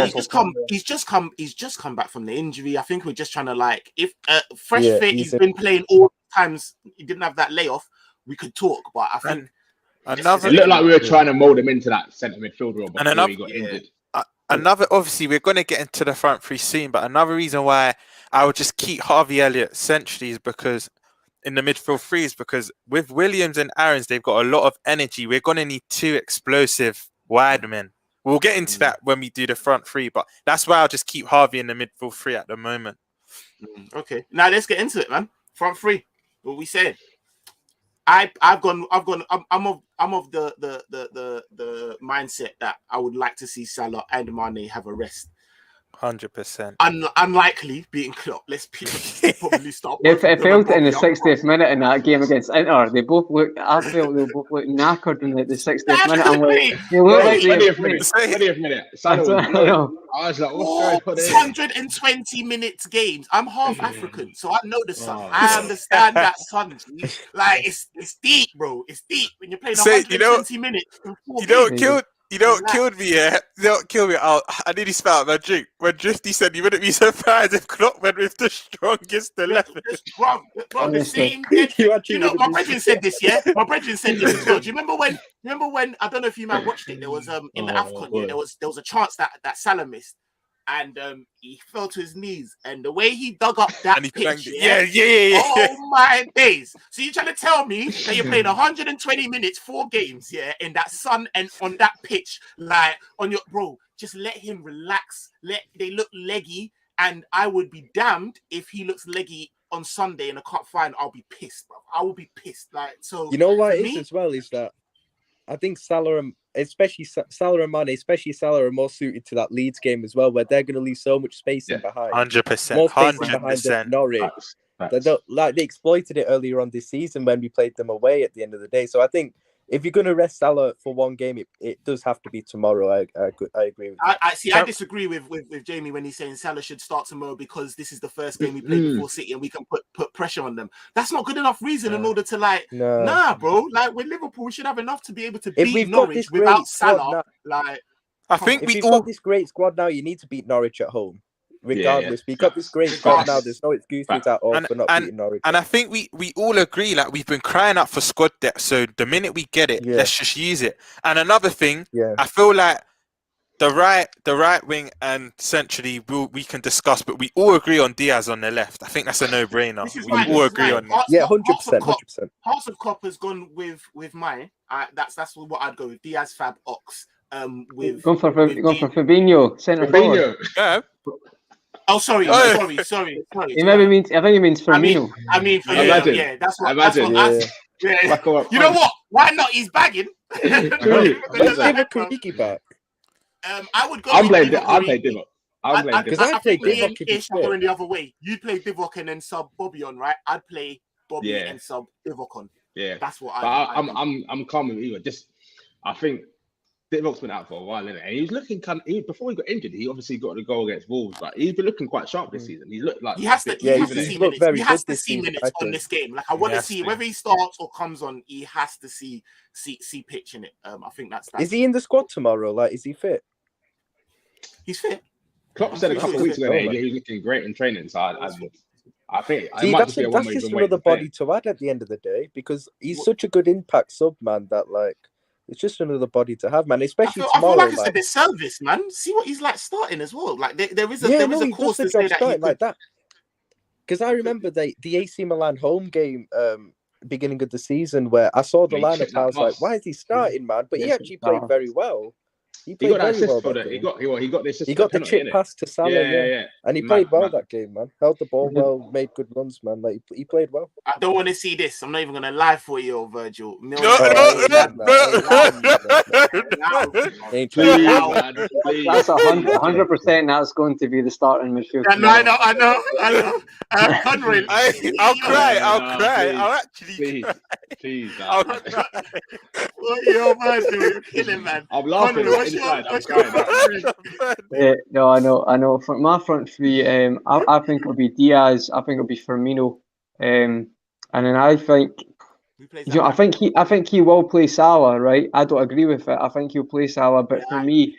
he's just come back from the injury. I think we're just trying to like, if fresh fit, he's been playing all times. He didn't have that layoff. We could talk, but I think it looked like we were trying to mold him into that centre midfield role before he got injured. Obviously, we're going to get into the front three soon, but another reason why I would just keep Harvey Elliott centrally is because in the midfield three is because with Williams and Aarons, they've got a lot of energy. We're going to need two explosive wide men. We'll get into that when we do the front three, but that's why I'll just keep Harvey in the midfield three at the moment. Okay, now let's get into it, man. Front three. What we said. I'm of the mindset that I would like to see Salah and Mane have a rest. 100%. Unlikely beating Klopp. Let's probably stop. It felt in the 60th minute in that game against Inter. I felt they both looked knackered in the 60th minute. I'm like, they look like they're 20th minute. I was like, what's going on? 120 minutes games. I'm half African, so I know the sun. I understand that sun. Like it's deep, bro. It's deep when you're playing 120 minutes. You don't kill me, yeah. You don't kill me. I nearly spat out my drink when Drifty said you wouldn't be surprised if Klopp went with the strongest 11. The same. You know, my brethren said this, yeah. My brethren said this as well. Do you remember when? I don't know if you might watched it. There was in the AFCON, yeah, there was a chance that Salah missed, and he fell to his knees, and the way he dug up that pitch, yeah. Oh my days! So you're trying to tell me that you're playing 120 minutes, 4 games, yeah, in that sun and on that pitch, like on your bro? Just let him relax. They look leggy, and I would be damned if he looks leggy on Sunday in a cup final. I'll be pissed, bro. I will be pissed. Like, so you know what it is as well is that I think Salah and Mane, especially Salah, are more suited to that Leeds game as well, where they're going to leave so much space in behind. 100%. More space behind Norwich. They exploited it earlier on this season when we played them away at the end of the day. So I think if you're going to rest Salah for one game, it does have to be tomorrow. I agree with you. I disagree with Jamie when he's saying Salah should start tomorrow because this is the first game we played before City and we can put pressure on them. That's not good enough reason in order to nah, bro. Like with Liverpool, we should have enough to be able to beat Norwich without Salah. If we've got this great squad now, you need to beat Norwich at home. Regardless, we've got this great squad now. There's no excuses at all for not beating Norwich. And I think we all agree, like we've been crying out for squad depth. So the minute we get it, let's just use it. And another thing, I feel like the right wing and centrally we can discuss, but we all agree on Diaz on the left. I think that's a no-brainer. We all agree on that. 100%. House of Cop has gone with mine. That's what I'd go with. Diaz, Fab, Ox. Going for Fabinho, centre forward. Yeah. Oh, sorry. I think he means Firmino. I mean, yeah, that's what. Yeah. You know what? Why not? He's bagging. Let's give a Kuriki back. I would go. I'll play Divock. Because I play Divock going the other way. You play Divock and then sub Bobby on, right? I'd play Bobby and sub Divock on. Yeah, that's what I'm calm with you. I think Divock's been out for a while, innit? And he was looking before he got injured. He obviously got a goal against Wolves, but he's been looking quite sharp this season. He looked like he has to see minutes on this game. Like I want to see whether he starts or comes on. He has to see pitch in it. I think that's. Is he in the squad tomorrow? Like, is he fit? He's fit. Klopp said a couple of weeks ago he was looking great in training. So I think that's just another body to add at the end of the day because he's such a good impact sub, man. That like. It's just another body to have, man. Especially tomorrow. I feel like it's a disservice, man. See what he's like starting as well. Like there is a course to say that like that. Because I remember the AC Milan home game, beginning of the season, where I saw the lineup. I was like, "Why is he starting, man?" But he actually played very well. He got that very assist well for that the. game. He got the assist. He for got the penalty, chip innit? pass to Salah, Yeah. and he played well that game, man. Held the ball well, made good runs, man. Like he played well. I don't want to see this. I'm not even gonna lie for you, Virgil. No, Ain't Please, trying. man, please. That's 100%. That's going to be the starting midfield. I know. Conroy, I'll cry. Please, I'll actually cry. Please, I'll man. cry. Yo, Virgil, you're killing, man. I'm laughing. Conroy, What's inside? I'm what's crying. No, I know. For my front three, I think it'll be Diaz. I think it'll be Firmino, and then I think, I think he will play Salah, right? I don't agree with it. I think he'll play Salah, but for me,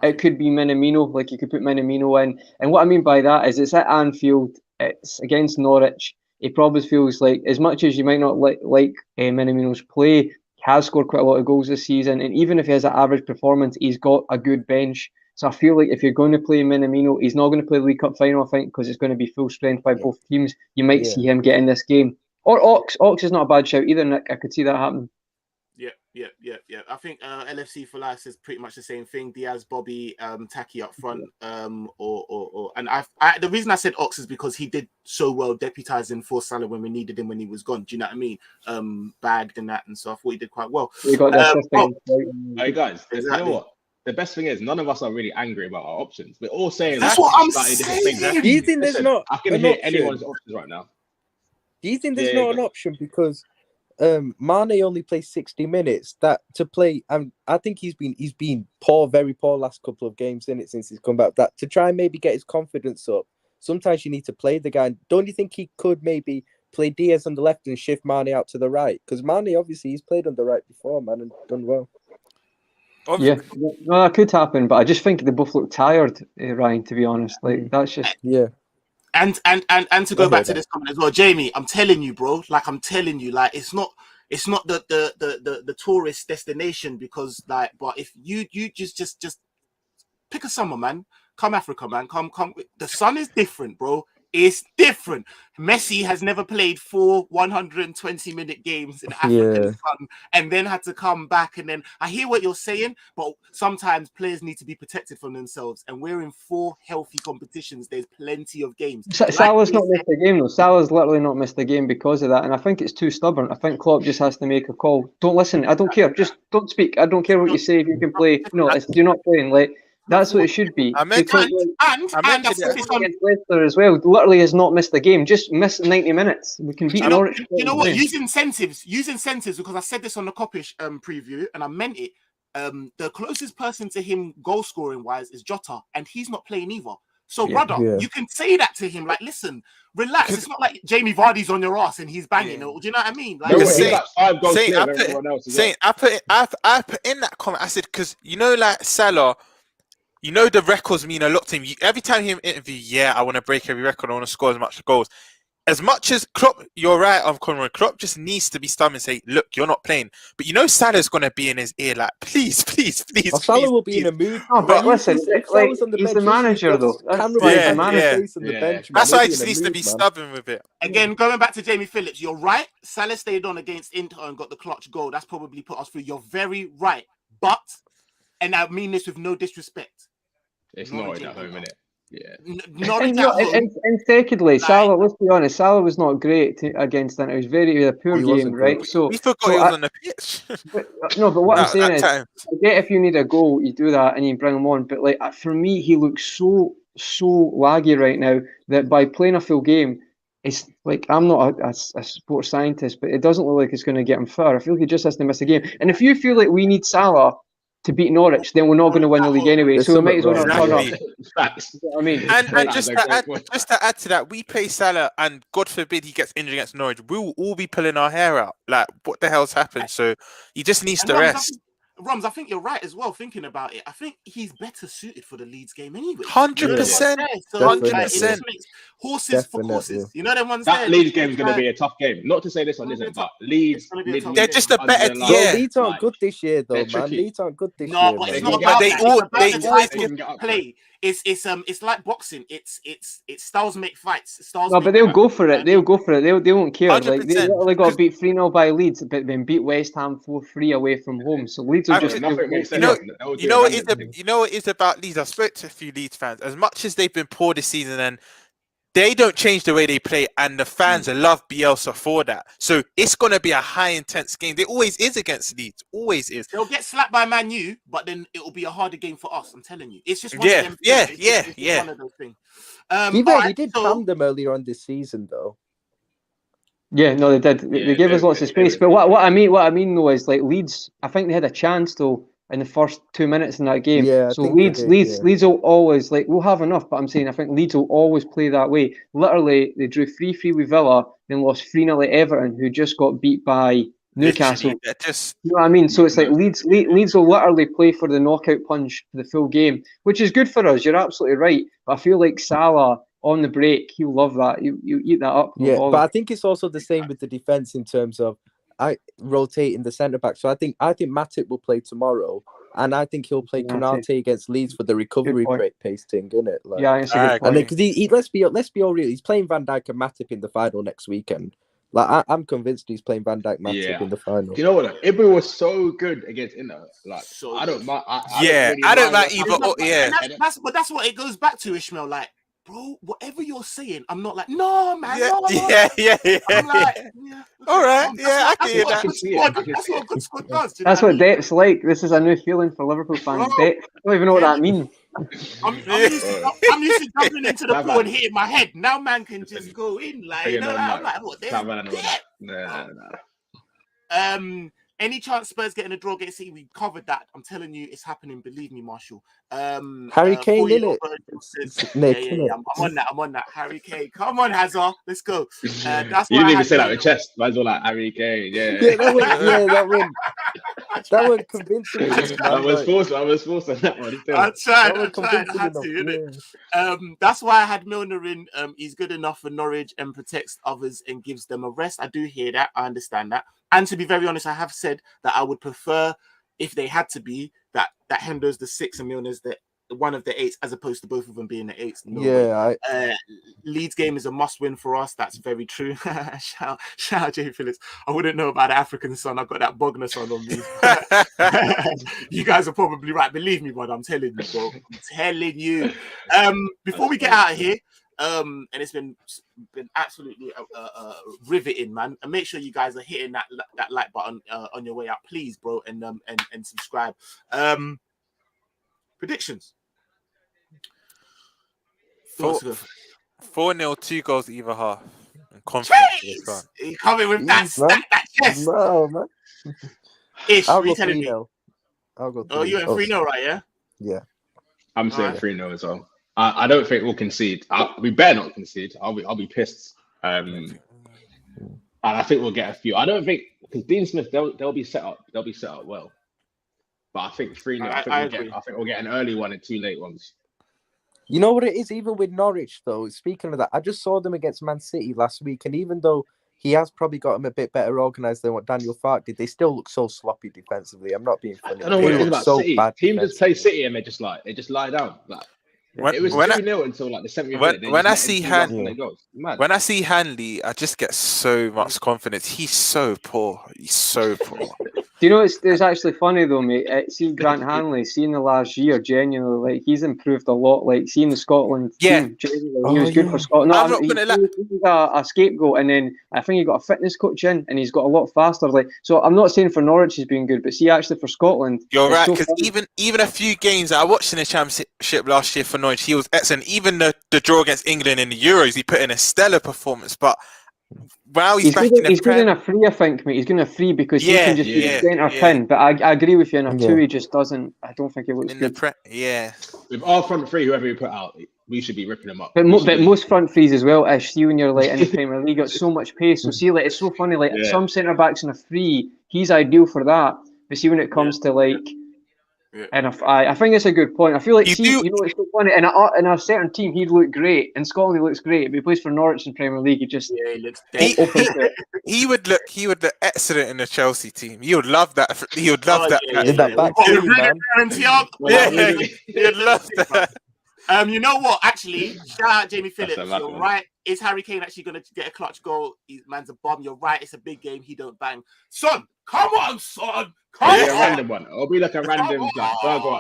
it could be Minamino. Like you could put Minamino in, and what I mean by that is it's at Anfield. It's against Norwich. He probably feels like, as much as you might not like Minamino's play, he has scored quite a lot of goals this season, and even if he has an average performance, he's got a good bench. So I feel like if you're going to play Minamino, he's not going to play the League Cup final, I think, because it's going to be full strength by both teams. You might see him get in this game. Or Ox. Ox is not a bad shout either, Nick. I could see that happening. Yeah. I think LFC for Life is pretty much the same thing. Diaz, Bobby, Taki up front. And the reason I said Ox is because he did so well deputizing for Salah when we needed him when he was gone. Do you know what I mean? Bagged and that, and so I thought he did quite well. We got Hey guys, you know what? The best thing is none of us are really angry about our options. We're all saying that's what I'm saying. Do you think there's not? I can hear anyone's options right now. Do you think there's not an option because Mane only plays 60 minutes? That to play, I think he's been poor, very poor last couple of games in it since he's come back. That to try and maybe get his confidence up. Sometimes you need to play the guy. Don't you think he could maybe play Diaz on the left and shift Mane out to the right? Because Mane obviously he's played on the right before, man, and done well. Yeah, no, that could happen, but I just think they both look tired, Ryan. To be honest, like that's just And to go back to this comment as well, Jamie, I'm telling you, bro. Like it's not the tourist destination because but if you just pick a summer, man. Come Africa, man. Come. The sun is different, bro. It's different. Messi has never played 4 120-minute games in African sun and then had to come back. And then I hear what you're saying, but sometimes players need to be protected from themselves. And we're in 4 healthy competitions. There's plenty of games. Salah's not missed the game, though. Salah's literally not missed the game because of that. And I think it's too stubborn. I think Klopp just has to make a call. Don't listen. I don't care. Just don't speak. I don't care what you say. If you can play. No, you're not playing. Like, that's what it should be. I mentioned Leicester as well. Literally has not missed the game. Just missed 90 minutes. We can beat Norwich. You know what? Use incentives because I said this on the Coppish preview and I meant it. The closest person to him goal scoring wise is Jota, and he's not playing either. So, brother, you can say that to him. Like, listen, relax. It's not like Jamie Vardy's on your ass and he's banging. Do you know what I mean? Like, I put in that comment. I said because like Salah. You know the records mean a lot to him. Every time he interview, I want to break every record. I want to score as much goals. As much as Klopp, you're right, Conroy. Klopp just needs to be stubborn and say, look, you're not playing. But Salah's going to be in his ear like, please. Salah will be in a mood. No, but listen, he's the manager, though. That's why he just needs to be stubborn with it. Again, going back to Jamie Phillips, you're right. Salah stayed on against Inter and got the clutch goal. That's probably put us through. You're very right. But, and I mean this with no disrespect, it's Norwich at home, innit? Yeah. And secondly, Salah, let's be honest, Salah was not great against Inter. It was a poor game, right? So we forgot he was on the pitch. But what I'm saying is, I get if you need a goal, you do that and you bring him on. But like for me, he looks so laggy right now that by playing a full game, it's like I'm not a sports scientist, but it doesn't look like it's going to get him far. I feel like he just has to miss a game. And if you feel like we need Salah to beat Norwich, then we're not going to win the league anyway. So we might as well not turn up. I mean, and just to add to that, we play Salah, and God forbid he gets injured against Norwich, we will all be pulling our hair out. Like, what the hell's happened? So he just needs to rest. Rums, I think you're right as well. Thinking about it, I think he's better suited for the Leeds game anyway. 100%. 100%. Horses for courses. You know them ones. That Leeds game is going to be a tough game. Not to say this one isn't, but Leeds. They're just a better. Leeds aren't good this year, though, man. Leeds aren't good this year. No, but it's not about they always play. It's like boxing. It's styles make fights. But they'll go for it. They'll go for it. They won't care. 100%. Like they literally got beat 3-0 by Leeds, but then beat West Ham 4-3 away from home. So Leeds nothing makes sense. You know what it is about Leeds. I've spoke to a few Leeds fans. As much as they've been poor this season, and they don't change the way they play, and the fans love Bielsa for that. So it's going to be a high intense game. It always is against Leeds. Always is. They'll get slapped by Man U, but then it will be a harder game for us. I'm telling you, it's just one Yeah, of them. yeah, It's yeah, just yeah. one of those things. He did calm them earlier on this season, though. Yeah, no, they did. They gave us lots of space. But what I mean though is like Leeds. I think they had a chance though in the first 2 minutes in that game. Yeah, so Leeds will always we'll have enough. But I'm saying I think Leeds will always play that way. Literally, they drew 3-3 with Villa, then lost 3-0 at Everton, who just got beat by Newcastle. You know what I mean? So it's like Leeds will literally play for the knockout punch for the full game, which is good for us. You're absolutely right. But I feel like Salah on the break, he'll love that. You eat that up. Yeah, but I think it's also the same with the defense in terms of rotating the centre back. So I think Matip will play tomorrow, and I think he'll play Konate against Leeds for the recovery pace thing, isn't it? Like, yeah, it's a good point. And because let's be all real, he's playing Van Dijk and Matip in the final next weekend. Like I'm convinced he's playing Van Dijk Matip in the final. Do you know what? Ibra was so good against Inter. Like I don't mind. I don't mind either. Yeah, that's what it goes back to, Ishmael. Like, bro, whatever you're saying, I'm not like, no, man. Yeah, no. Yeah. I'm like, all right. Yeah, I can hear that. That's what a good squad does. That's what depth's like. This is a new feeling for Liverpool fans. Depth. I don't even know what that means. I'm used to jumping into the pool and hitting my head. Now man can just go in. Like, you know, I'm like, what? Any chance Spurs getting a draw against City? We covered that. I'm telling you, it's happening. Believe me, Marshall. Harry Kane, innit? Yeah. I'm on that. Harry Kane. Come on, Hazard. Let's go. That's you didn't even say that with chest. Might as well like Harry Kane. Yeah, that one convincing me. I was forced on that one. I tried. That's why I had Milner in. He's good enough for Norwich and protects others and gives them a rest. I do hear that. I understand that. And to be very honest, I have said that I would prefer, if they had to be, that Hendo's the 6 and Milner's the one of the 8s, as opposed to both of them being the 8s. Leeds game is a must-win for us. That's very true. Shout out Jay Phillips. I wouldn't know about the African son. I've got that Bogner son on me. You guys are probably right. Believe me, but I'm telling you, bro. I'm telling you. Before we get out of here, and it's been absolutely riveting, man. And make sure you guys are hitting that like button on your way out, please, bro, and subscribe. Predictions. 4-0, 2 goals either half. And confidence. You coming with that chest? No, man. Ish, I'll go 3-0. I'll go 3-0. Oh, you're in 3-0, right? Yeah. Yeah. I'm saying 3-0 as well. I don't think we'll concede. We better not concede. I'll be pissed. And I think we'll get a few. I don't think, because Dean Smith, they'll be set up. They'll be set up well. But I think 3-0. I think we'll get an early one and 2 late ones. You know what it is, even with Norwich, though, speaking of that, I just saw them against Man City last week, and even though he has probably got them a bit better organised than what Daniel Farke did, they still look so sloppy defensively. I'm not being funny. I don't know what it is about City. Teams just play City and they just lie down. Like, it was 2-0 until like the 70th minute. When I see Hanley, I just get so much confidence. He's so poor. Do you know it's actually funny though, mate? See Grant Hanley, seeing the last year, genuinely, like he's improved a lot. Like seeing the Scotland team, genuinely, he was good for Scotland. No, he's a scapegoat, and then I think he got a fitness coach in, and he's got a lot faster. Like, so I'm not saying for Norwich he's been good, but see actually for Scotland, you're right, because even a few games I watched in the Championship last year for Norwich, he was excellent. Even the draw against England in the Euros, he put in a stellar performance, but. Wow, he's getting a free, I think, mate. He's getting a free because he can just be centre pin. But I agree with you. In a 2, he just doesn't. I don't think it looks good. With our front 3, whoever we put out, we should be ripping them up. But most front 3s as well. See when you're like in the Premier League, got so much pace. So see, like it's so funny. Like some centre backs in a 3, he's ideal for that. But see when it comes to like. And I think it's a good point. I feel like, you know, it's so funny. In a certain team, he'd look great. In Scotland, he looks great. If he plays for Norwich in Premier League, he just he would look excellent in the Chelsea team. He would love that. He would love that. In that back three, man. He'd love that. You know what? Actually, shout out Jamie Phillips. You're right. Is Harry Kane actually going to get a clutch goal? Man's a bomb. You're right. It's a big game. He don't bang. Son, come on, son. It'll be a random one. It'll be like a random burger.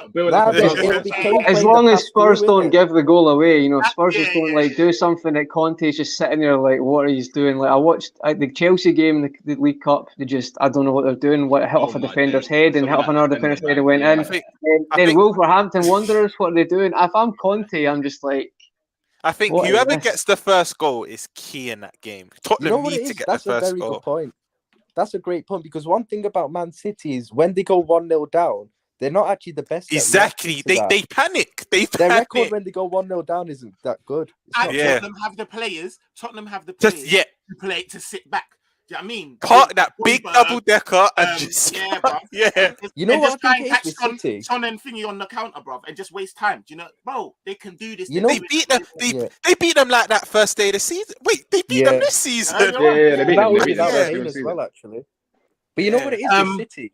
As long as Spurs don't give the goal away, you know, Spurs just don't like do something that Conte's just sitting there like, what are you doing? Like I watched the Chelsea game, the League Cup. They just, I don't know what they're doing. What hit off a defender's head and hit off another defender's head and went in. Then Wolverhampton Wanderers, what are they doing? If I'm Conte, I'm just like. I think whoever gets the first goal is key in that game. Tottenham need to get the first goal. That's a very good point. That's a great point because one thing about Man City is when they go 1-0 down, they're not actually the best. Exactly. They panic. Their record when they go 1-0 down isn't that good. Tottenham have the players. To play to sit back. Do you know what I mean? Park that big double decker and just You know what I think catch Son and thingy on the counter, bro, and just waste time. Do you know, bro? They can do this. They beat them. They beat them like that first day of the season. Wait, they beat them this season. They beat them as well, actually. But you know what it is with City?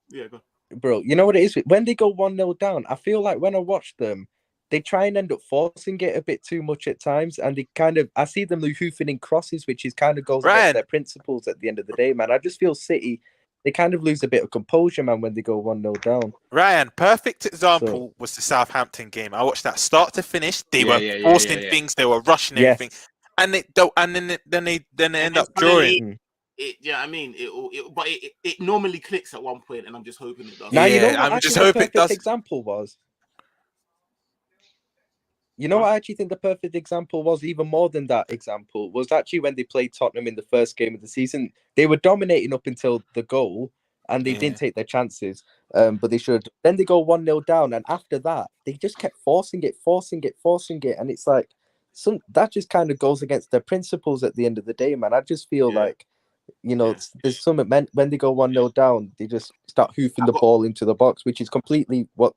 Yeah, go. Bro, you know what it is? When they go 1-0 down, I feel like when I watch them, they try and end up forcing it a bit too much at times, and they I see them hoofing in crosses, which is kind of goes against their principles at the end of the day, man. I just feel City, they kind of lose a bit of composure, man, when they go 1-0 down. Ryan, perfect example was the Southampton game. I watched that start to finish. They were forcing things, they were rushing everything, and then they end up drawing. I mean, it normally clicks at one point, and I'm just hoping it does. Now, you know what I'm just hoping it does. Example was. You know what I actually think the perfect example was, even more than that example, was actually when they played Tottenham in the first game of the season. They were dominating up until the goal, and they didn't take their chances, but they should. Then they go 1-0 down, and after that, they just kept forcing it, and it's like, that just kind of goes against their principles at the end of the day, man. I just feel like, you know, there's something when they go 1-0 down, they just start hoofing the ball into the box, which is completely what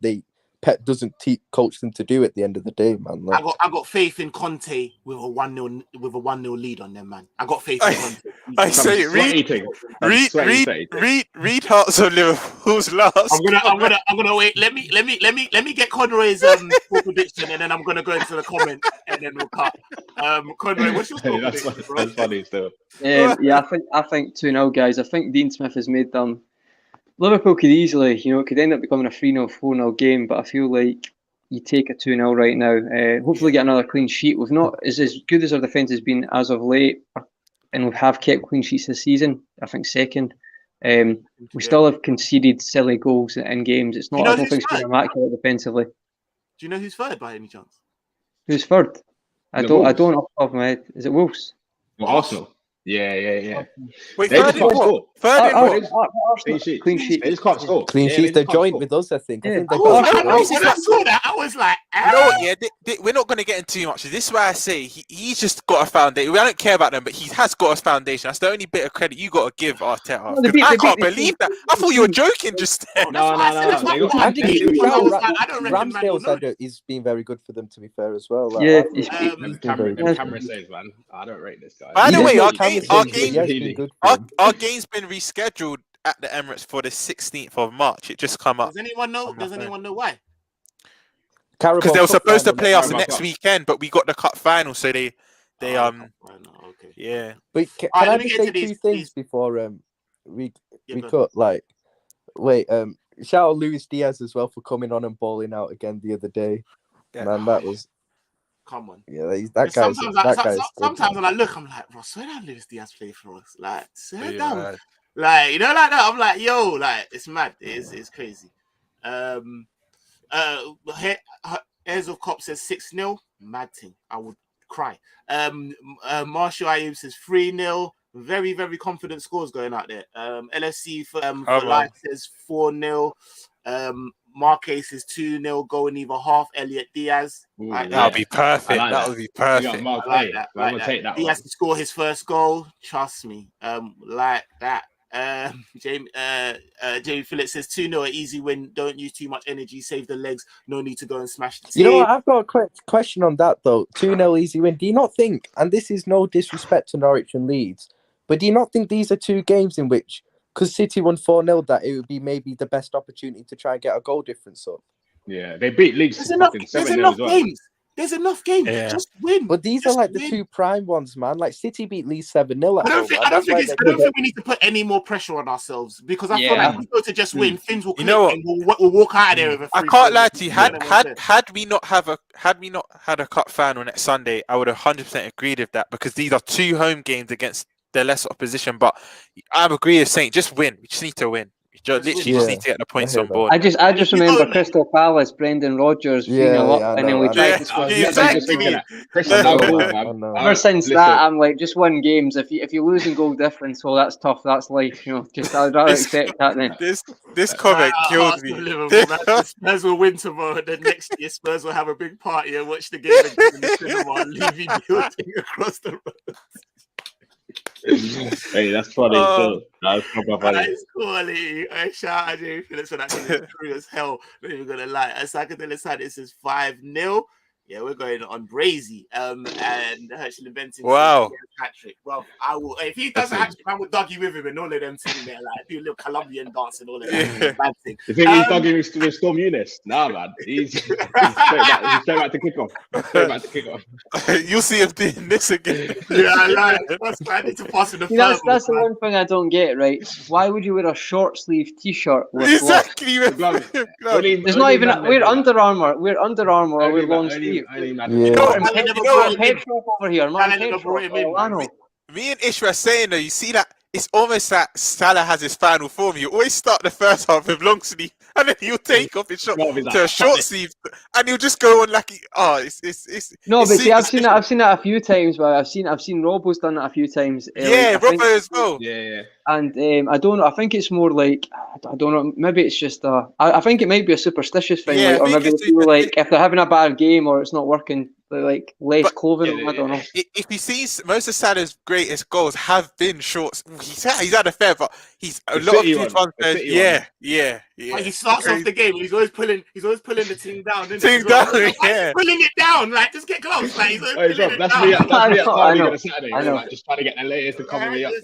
Pep doesn't coach them to do at the end of the day, man. Like, I got faith in Conte with a 1-0 lead on them, man. I got faith in Conte. I say read Hearts of Liverpool's last. I'm gonna wait. Let me get Conroy's score prediction, and then I'm gonna go into the comments, and then we'll cut. Conroy, what's your score prediction, bro? That's funny still. I think 2-0, guys. I think Dean Smith has made them. Liverpool could easily, you know, it could end up becoming a 3-0, 4-0 game, but I feel like you take a 2-0 right now. Hopefully get another clean sheet. We've not, as good as our defence has been as of late, and we have kept clean sheets this season, I think second. We still have conceded silly goals in games. It's not, I don't think it's been immaculate defensively. Do you know who's third by any chance? Who's third? I don't off the top of my head. Is it Wolves? Well, Arsenal. Yeah. Wait, third in what? Clean sheet. They just can't score. Clean sheets. They're joint with us, I think. I saw that. I was like, you know what, we're not going to get into too much. This is why I say he's just got a foundation. I don't care about them, but he has got a foundation. That's the only bit of credit you got to give Arteta. I can't believe that. I thought you were joking just then. No. Ramsdale is been very good for them, to be fair, as well. Cameron says, man, I don't rate this guy. By the way, our game's been rescheduled at the Emirates for the 16th of March. It just come up. Does anyone know why? Because they were supposed to play us next weekend, but we got the cup final, so they yeah. But can I just say two things before we cut? Like, wait, shout out Luis Diaz as well for coming on and balling out again the other day. Yeah. Man, that was. Come on. Yeah, that guy's sometimes when I look, I'm like, bro, swear down Luis Diaz play for us. Like, swear down. Like, you know, like that. I'm like, yo, like, it's mad. It's crazy. Heirs of Cop says 6-0. Mad thing. I would cry. Marshall Ayub says 3-0. Very, very confident scores going out there. LFC for life says 4-0. Marquez is 2-0, going either half. Elliot Diaz. That would be perfect. That would be perfect. I like that. I'm gonna take that. Diaz to score his first goal. Trust me. Like that. Jamie Phillips says 2-0, easy win. Don't use too much energy. Save the legs. No need to go and smash the team. You know what? I've got a quick question on that though. 2-0 easy win. Do you not think? And this is no disrespect to Norwich and Leeds, but do you not think these are two games in which? Because City won 4-0, that it would be maybe the best opportunity to try and get a goal difference up. Yeah, they beat Leeds. There's enough games. There's enough games. Yeah. Just win. But these Just are like the win. two prime ones, man. Like City beat Leeds 7-0 at I home. don't think we need to put any more pressure on ourselves because I feel like if we go to just win, things will click and we'll walk out of there with a 3-4. I can't lie to you. Had we not had a cup final next Sunday, I would have 100% agreed with that because these are two home games against the lesser opposition. But I agree with saying just win. We just need to win. Just need to get the points on board. I just remember Crystal Palace, Brendan Rodgers, 3-0 up, and then we tried to score. Ever since that, I'm like, just win games. If you're losing goal difference, well, that's tough. That's life, you know. Just I'd rather accept that then. This comment killed me. Spurs will win tomorrow. Then next year, Spurs will have a big party and watch the game in the cinema and leave you building across the road. Hey, that's funny. That's proper funny. That is quality. Shout out to Jamie Phillips for that. True as hell. Not even gonna lie. Asakadele said this is 5-0. Yeah, we're going on brazy. And Herschel inventing hat-trick. Well, I will. If he does a hat-trick, I will Dougie with him and all of them sitting there like do a little Colombian dance and all of that. Bad thing. You think he's Dougie with Storm Eunice? Nah, man. He's straight back to kick off. You'll see him doing this again. I need to pass in the that's the one thing I don't get, right? Why would you wear a short sleeve t-shirt with exactly? There's not even we're Under Armour. We're Under Armour or we're long sleeve. Me and Ish were saying though, you see that it's almost like Salah has his final form. You always start the first half with long sleeve, and then he'll take off his short to a short sleeve, and he'll just go on like it's. No, but see, I've seen that a few times. But I've seen Robbo's done that a few times. Robbo as well. Yeah. And I don't know. I think it's more like I don't know. Maybe it's just I think it might be a superstitious thing, or maybe they feel like if they're having a bad game or it's not working, they're like less clothing. I don't know. If you see, most of Salah's greatest goals have been shorts. He's had a fair, but he's a lot of huge ones. Yeah. Like he starts off the game. He's always pulling the team down. Pulling it down. Like just get close. Like that's me at party on a Saturday. Like, just trying to get the latest to cover me up.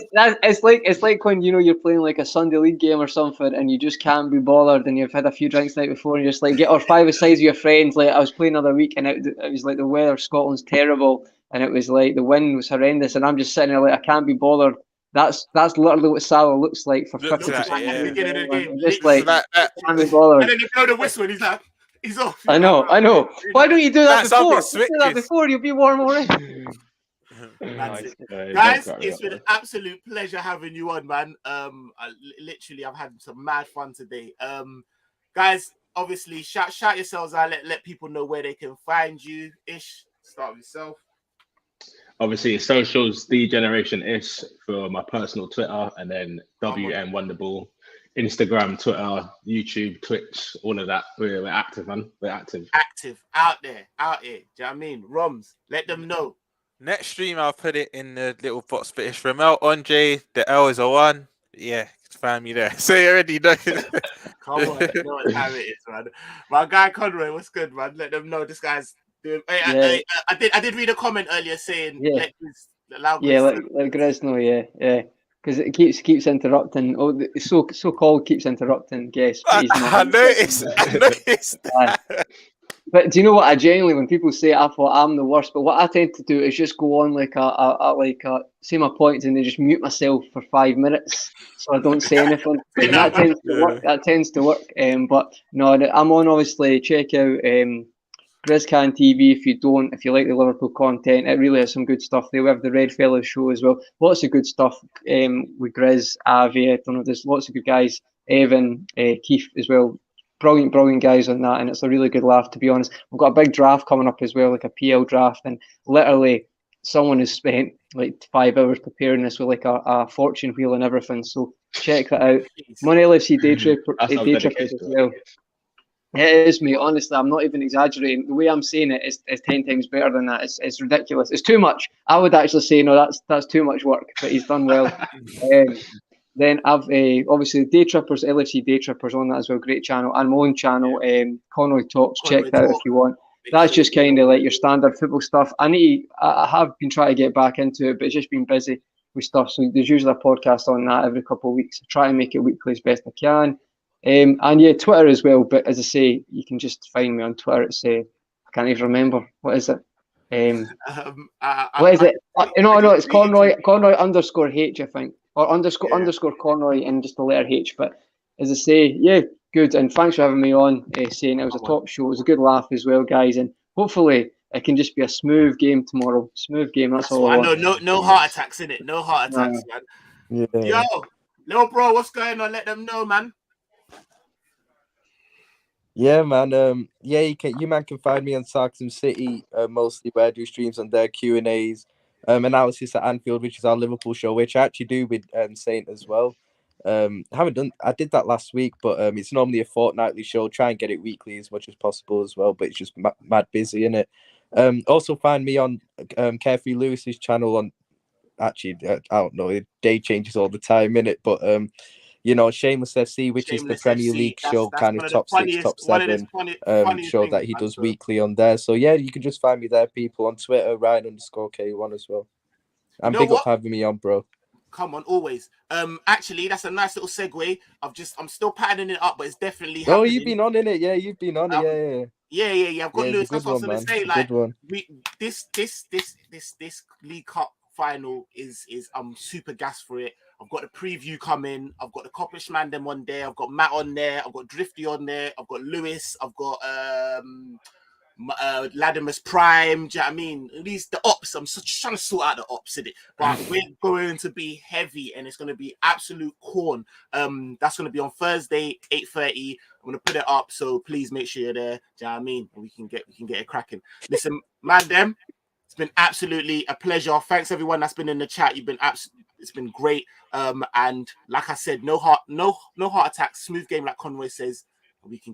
It's like when you're playing like a Sunday league game or something and you just can't be bothered and you've had a few drinks the night before and you just like get or 5 sides with your friends. Like I was playing the other week and it was like the weather Scotland's terrible and it was like the wind was horrendous and I'm just sitting there like I can't be bothered. That's literally what Salah looks like for 50%. Just like can't be bothered. And then you blow the whistle and he's off. I know. Why don't you do that before? Do that before you'll be warm already. Guys, it's been an absolute pleasure having you on, man. I've had some mad fun today. Guys, obviously, shout yourselves out. Let people know where they can find you. Ish, start with yourself. Obviously, socials, The Generation Ish for my personal Twitter, and then WM Wonderball, Instagram, Twitter, YouTube, Twitch, all of that. We're active, man. We're active. Active, out here. Do you know what I mean? Roms, let them know. Next stream, I'll put it in the little box, but it's Ramel, Andre, the L is a 1. Yeah, find me there. So you already know. Come on, you know what time it is, man. My guy Conroy, what's good, man? Let them know this guy's doing. I did read a comment earlier saying, let Grizz know, yeah. Because it keeps interrupting. Oh, it's so-called keeps interrupting guests. I noticed that. But do you know what? I genuinely, when people say I thought I'm the worst, but what I tend to do is just go on like say my points and then just mute myself for 5 minutes so I don't say anything. That tends to work. But no, I'm on. Obviously, check out GrizzCan TV if you like the Liverpool content. It really has some good stuff. They have the Red Fellows show as well. Lots of good stuff with Grizz, Avi. I don't know. There's lots of good guys. Evan, Keith as well. Brilliant guys on that, and it's a really good laugh, to be honest. We've got a big draft coming up as well, like a PL draft, and literally someone has spent like 5 hours preparing this with like a fortune wheel and everything, so check that out. I'm on LFC Day Trippers as well. It is, mate. Honestly, I'm not even exaggerating. The way I'm saying it is 10 times better than that. It's ridiculous. It's too much. I would actually say, no, that's too much work, but he's done well. Then I've obviously Day Trippers, LFC Day Trippers on that as well. Great channel. And my own channel, Conroy Talks. Check that out if you want. That's just kind of like your standard football stuff. I have been trying to get back into it, but it's just been busy with stuff. So there's usually a podcast on that every couple of weeks. I try and make it weekly as best I can. And yeah, Twitter as well. But as I say, you can just find me on Twitter. It's I can't even remember. What is it? What is it? No, it's Conroy _H, I think, or underscore Conroy and just the letter H. But as I say, yeah, good. And thanks for having me on, saying it was a top show. It was a good laugh as well, guys. And hopefully it can just be a smooth game tomorrow. Smooth game. That's all I want. No heart attacks in it. No heart attacks, man. Yeah. Yo, little bro, what's going on? Let them know, man. Yeah, man. You man can find me on Sarkson City, mostly where I do streams on their Q&As, analysis at Anfield, which is our Liverpool show, which I actually do with Saint as well. I did that last week, but it's normally a fortnightly show. Try and get it weekly as much as possible as well, but it's just mad busy, innit? Also find me on Carefree Lewis's channel on. Actually, I don't know. The day changes all the time, innit? But Shameless FC, which is the Premier League show, kind of top 6, top 7 show that he does weekly on there. So yeah, you can just find me there, people, on Twitter, Ryan_K1 as well. And big up having me on, bro. Come on, always. Actually, that's a nice little segue. I'm still patterning it up, but it's definitely happening. Oh, you've been on, innit? Yeah, you've been on it. Yeah. I've got Lewis. That's what I was gonna say. Like, this League Cup final is I'm super gassed for it. I've got the preview coming. I've got the Coppish man them on there. I've got Matt on there. I've got Drifty on there. I've got Lewis. I've got Latimus Prime. Do you know what I mean? The ops. I'm just trying to sort out the ops in it. But we're going to be heavy, and it's going to be absolute corn. That's going to be on Thursday, 8:30. I'm going to put it up, so please make sure you're there. Do you know what I mean? And we can get it cracking. Listen, man, it's been absolutely a pleasure. Thanks everyone that's been in the chat. It's been great. And like I said, no heart attacks. Smooth game, like Conroy says. We can